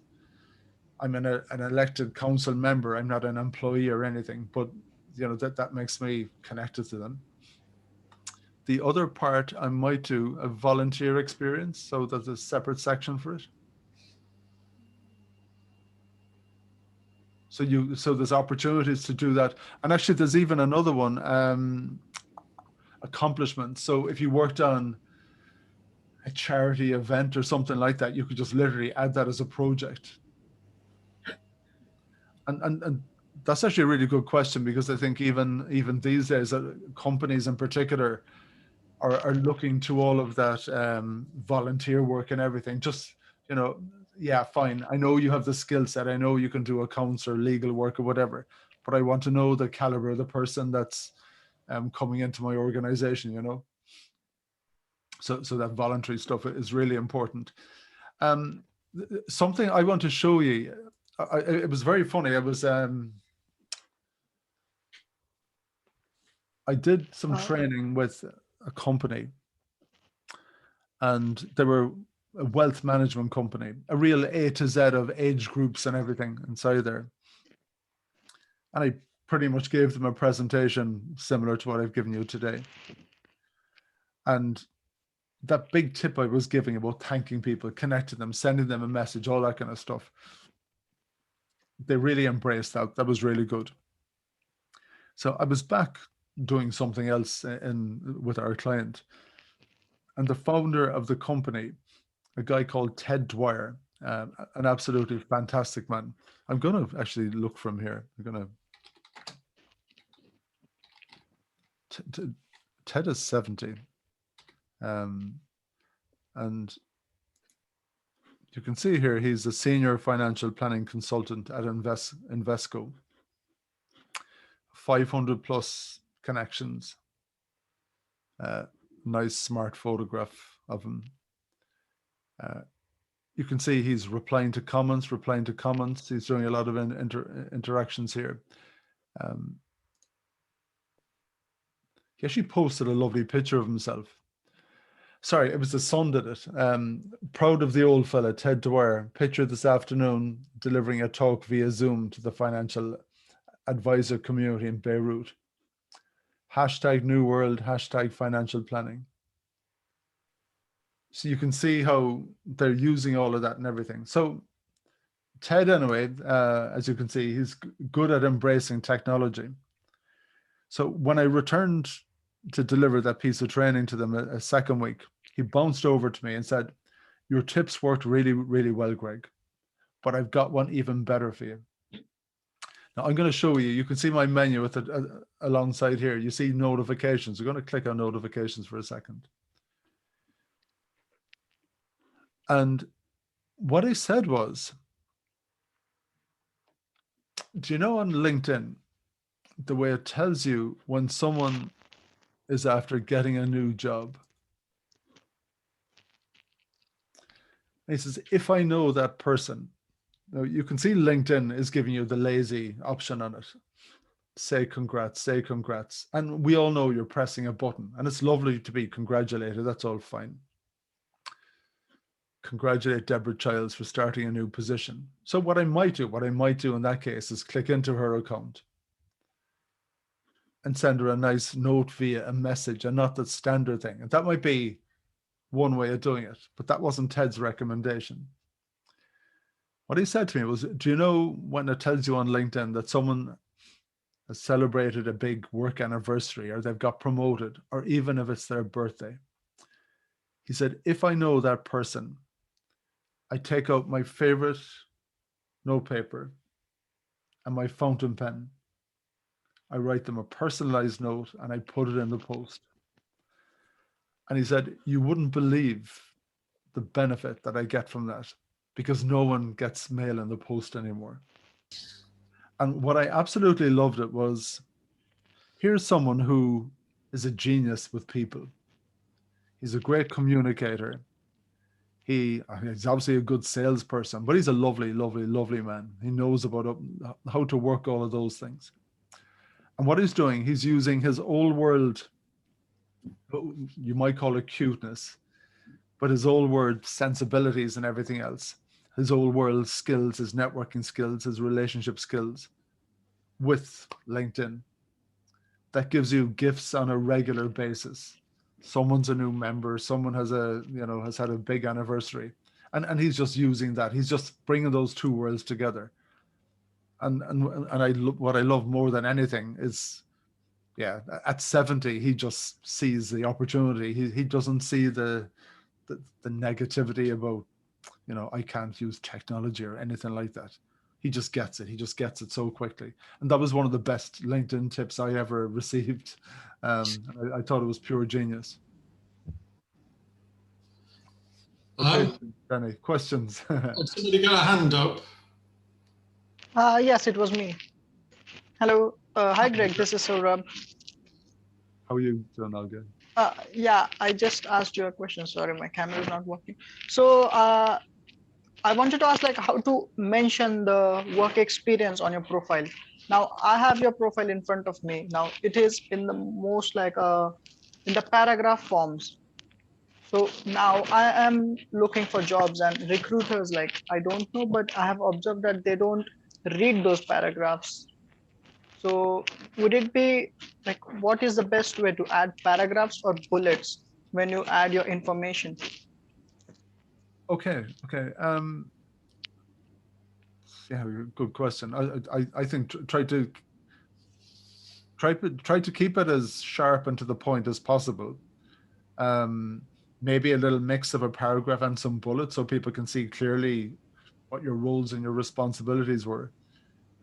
I'm an elected council member. I'm not an employee or anything, but that makes me connected to them. The other part, I might do a volunteer experience. So there's a separate section for it. So there's opportunities to do that. And actually there's even another one, accomplishment. So if you worked on a charity event or something like that, you could just literally add that as a project. And that's actually a really good question, because I think even these days, companies in particular are looking to all of that volunteer work and everything. Just, you know, yeah, fine. I know you have the skill set. I know you can do accounts or legal work or whatever, but I want to know the caliber of the person that's coming into my organization, you know. So that voluntary stuff is really important. Something I want to show you, it was very funny. I was I did some training with a company, and they were a wealth management company, a real A to Z of age groups and everything inside there. And I pretty much gave them a presentation similar to what I've given you today. And that big tip I was giving about thanking people, connecting them, sending them a message, all that kind of stuff, they really embraced that. That was really good. So I was back doing something else with our client, and the founder of the company, a guy called Ted Dwyer, an absolutely fantastic man. I'm going to actually look from here. I'm going to. Ted is 70, and you can see here he's a senior financial planning consultant at Invesco. 500 plus connections. Nice smart photograph of him. You can see he's replying to comments. He's doing a lot of interactions here. He actually posted a lovely picture of himself. Sorry, it was the Sun did it. Proud of the old fella, Ted Dwyer. Picture this afternoon delivering a talk via Zoom to the financial advisor community in Beirut. Hashtag New World, hashtag financial planning. So you can see how they're using all of that and everything. So Ted, anyway, as you can see, he's good at embracing technology. So when I returned to deliver that piece of training to them a second week, he bounced over to me and said, "Your tips worked really, really well, Greg, but I've got one even better for you." Now I'm going to show you. You can see my menu with it alongside here. You see notifications. We're going to click on notifications for a second. And what he said was, do you know on LinkedIn, the way it tells you when someone is after getting a new job? And he says, if I know that person, now you can see LinkedIn is giving you the lazy option on it. Say congrats, say congrats. And we all know you're pressing a button, and it's lovely to be congratulated. That's all fine. Congratulate Deborah Childs for starting a new position. So what I might do in that case is click into her account and send her a nice note via a message, and not the standard thing. And that might be one way of doing it, but that wasn't Ted's recommendation. What he said to me was, do you know when it tells you on LinkedIn that someone has celebrated a big work anniversary, or they've got promoted, or even if it's their birthday? He said, if I know that person, I take out my favorite notepaper and my fountain pen. I write them a personalized note and I put it in the post. And he said, you wouldn't believe the benefit that I get from that, because no one gets mail in the post anymore. And what I absolutely loved it was, here's someone who is a genius with people. He's a great communicator. He's obviously a good salesperson, but he's a lovely, lovely, lovely man. He knows about how to work all of those things. And what he's doing, he's using his old world, you might call it cuteness, but his old world sensibilities and everything else, his old world skills, his networking skills, his relationship skills with LinkedIn. That gives you gifts on a regular basis. Someone's a new member, someone has had a big anniversary, and he's just using that. He's just bringing those two worlds together. what I love more than anything is, yeah, at 70 he just sees the opportunity. He doesn't see the negativity about, you know, I can't use technology or anything like that. He just gets it. He just gets it so quickly. And that was one of the best LinkedIn tips I ever received. I thought it was pure genius. Okay, Danny, questions? Did somebody got a hand up? Yes, it was me. Hello. Hi, Greg. This is Saurabh. How are you doing, Olga? Yeah, I just asked you a question. Sorry, my camera is not working. So I wanted to ask, like, how to mention the work experience on your profile. Now, I have your profile in front of me. Now, it is in the most like in the paragraph forms. So now I am looking for jobs, and recruiters, like, I don't know, but I have observed that they don't read those paragraphs. So would it be like, what is the best way to add paragraphs or bullets when you add your information? Okay. Yeah, good question. I think try to keep it as sharp and to the point as possible. Maybe a little mix of a paragraph and some bullets so people can see clearly what your roles and your responsibilities were.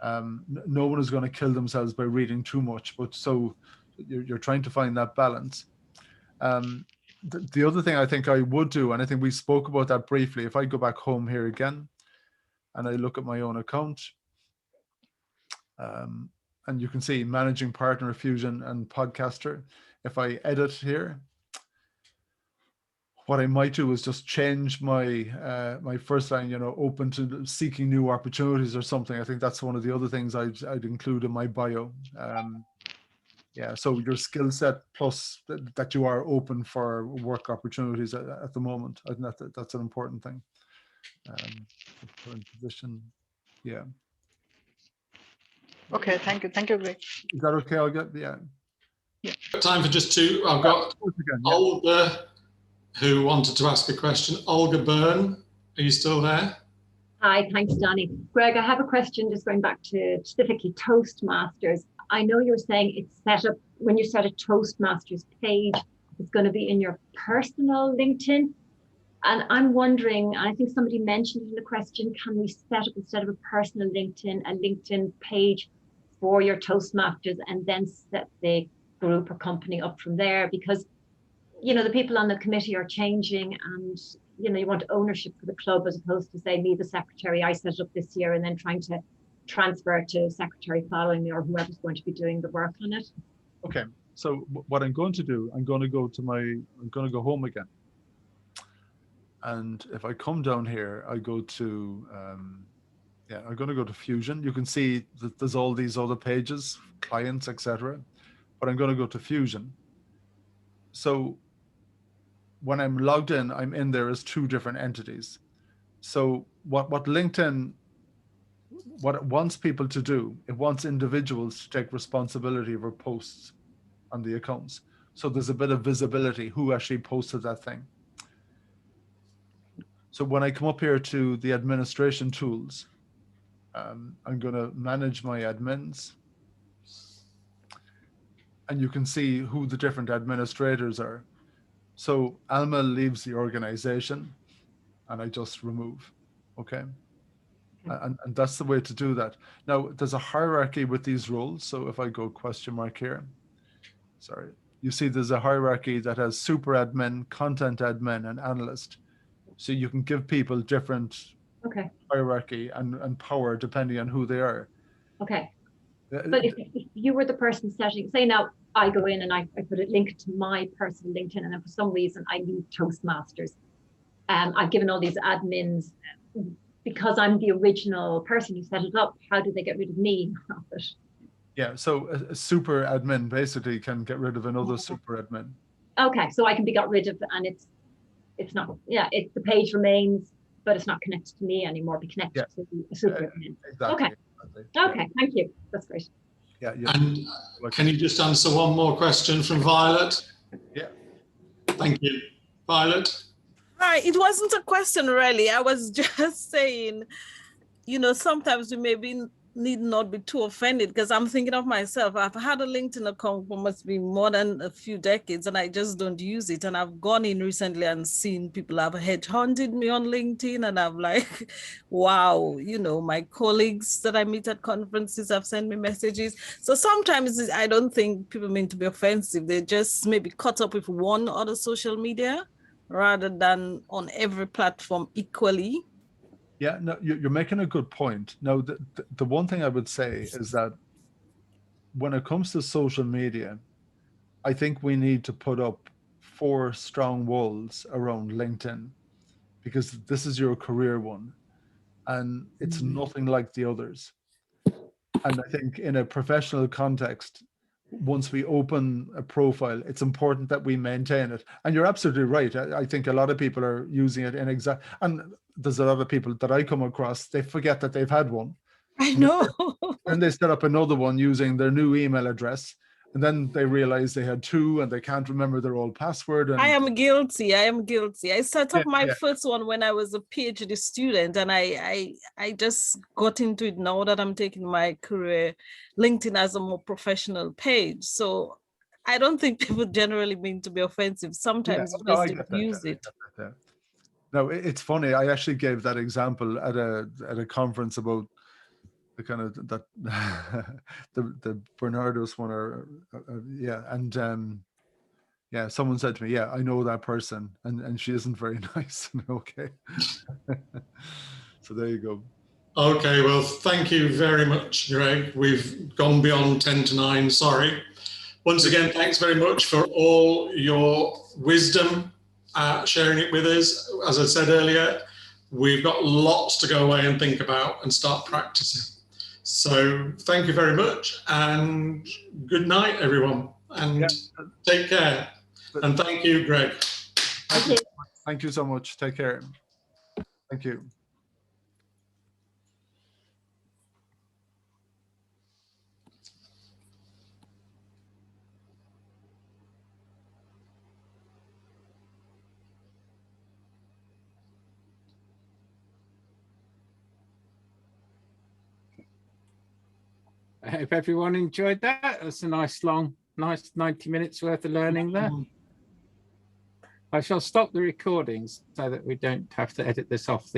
No one is going to kill themselves by reading too much, but so you're trying to find that balance. The other thing I think I would do, and I think we spoke about that briefly, if I go back home here again and I look at my own account, and you can see managing partner, Fusion and podcaster. If I edit here, what I might do is just change my my first line, you know, open to seeking new opportunities or something. I think that's one of the other things I'd include in my bio. Yeah, so your skill set plus that you are open for work opportunities at the moment. I think that's an important thing. Current position, yeah. Okay, thank you, Greg. Is that okay? I'll get yeah. Time for just two. I've got Olga, who wanted to ask a question. Olga Byrne, are you still there? Hi, thanks, Danny. Greg, I have a question just going back to specifically Toastmasters. I know you're saying it's set up, when you set a Toastmasters page, it's going to be in your personal LinkedIn. And I'm wondering, I think somebody mentioned in the question, can we set up, instead of a personal LinkedIn, a LinkedIn page for your Toastmasters and then set the group or company up from there? Because, you know, the people on the committee are changing, and, you know, you want ownership for the club as opposed to, say, me, the secretary, I set it up this year, and then trying to transfer it to secretary following me or whoever's going to be doing the work on it. Okay, so what I'm going to do, I'm going to go home again. And if I come down here, I go to, yeah, I'm going to go to Fusion. You can see that there's all these other pages, clients, etc. But I'm going to go to Fusion. So when I'm logged in, I'm in there as two different entities. So what LinkedIn, what it wants people to do, it wants individuals to take responsibility for posts on the accounts. So there's a bit of visibility, who actually posted that thing. So when I come up here to the administration tools, I'm going to manage my admins. And you can see who the different administrators are. So Alma leaves the organization and I just remove, okay? And that's the way to do that. Now, there's a hierarchy with these roles. So if I go question mark here, sorry, you see there's a hierarchy that has super admin, content admin, and analyst. So you can give people different hierarchy and power depending on who they are. Okay. But if you were the person setting, say now I go in and I put a link to my personal LinkedIn, and then for some reason I need Toastmasters. I've given all these admins, because I'm the original person who set it up, how do they get rid of me? Yeah, so a super admin basically can get rid of another super admin. Okay, so I can be got rid of, and it's not, yeah, the page remains, but it's not connected to me anymore, be connected to a super admin. Exactly. Okay, thank you. That's great. Yeah. And can you just answer one more question from Violet? Yeah. Thank you. Violet? Hi, it wasn't a question really. I was just saying, you know, sometimes we may be need not be too offended, because I'm thinking of myself. I've had a LinkedIn account for must be more than a few decades, and I just don't use it. And I've gone in recently and seen people have headhunted me on LinkedIn, and I'm like, wow, you know, my colleagues that I meet at conferences have sent me messages. So sometimes I don't think people mean to be offensive. They just maybe caught up with one other social media rather than on every platform equally. Yeah, no, you're making a good point. Now, the one thing I would say is that when it comes to social media, I think we need to put up 4 strong walls around LinkedIn, because this is your career one and it's nothing like the others. And I think in a professional context, once we open a profile, it's important that we maintain it. And you're absolutely right. I think a lot of people are using it in and there's a lot of people that I come across, they forget that they've had one. I know. And they set up another one using their new email address. And then they realize they had 2 and they can't remember their old password. And I am guilty. I set up my first one when I was a PhD student, and I just got into it now that I'm taking my career LinkedIn as a more professional page. So I don't think people generally mean to be offensive. Sometimes you just abuse it. No, it's funny. I actually gave that example at a conference about the kind of that the Bernardo's one, or someone said to me, I know that person, and she isn't very nice. Okay. So there you go. Okay, well, thank you very much, Greg. We've gone beyond 10 to 9, sorry. Once again, thanks very much for all your wisdom, sharing it with us. As I said earlier, we've got lots to go away and think about and start practicing. So thank you very much, and good night, everyone, and take care. And thank you, Greg. Thank you so much. Take care. Thank you. I hope everyone enjoyed that. That's a nice 90 minutes worth of learning there. I shall stop the recordings so that we don't have to edit this off.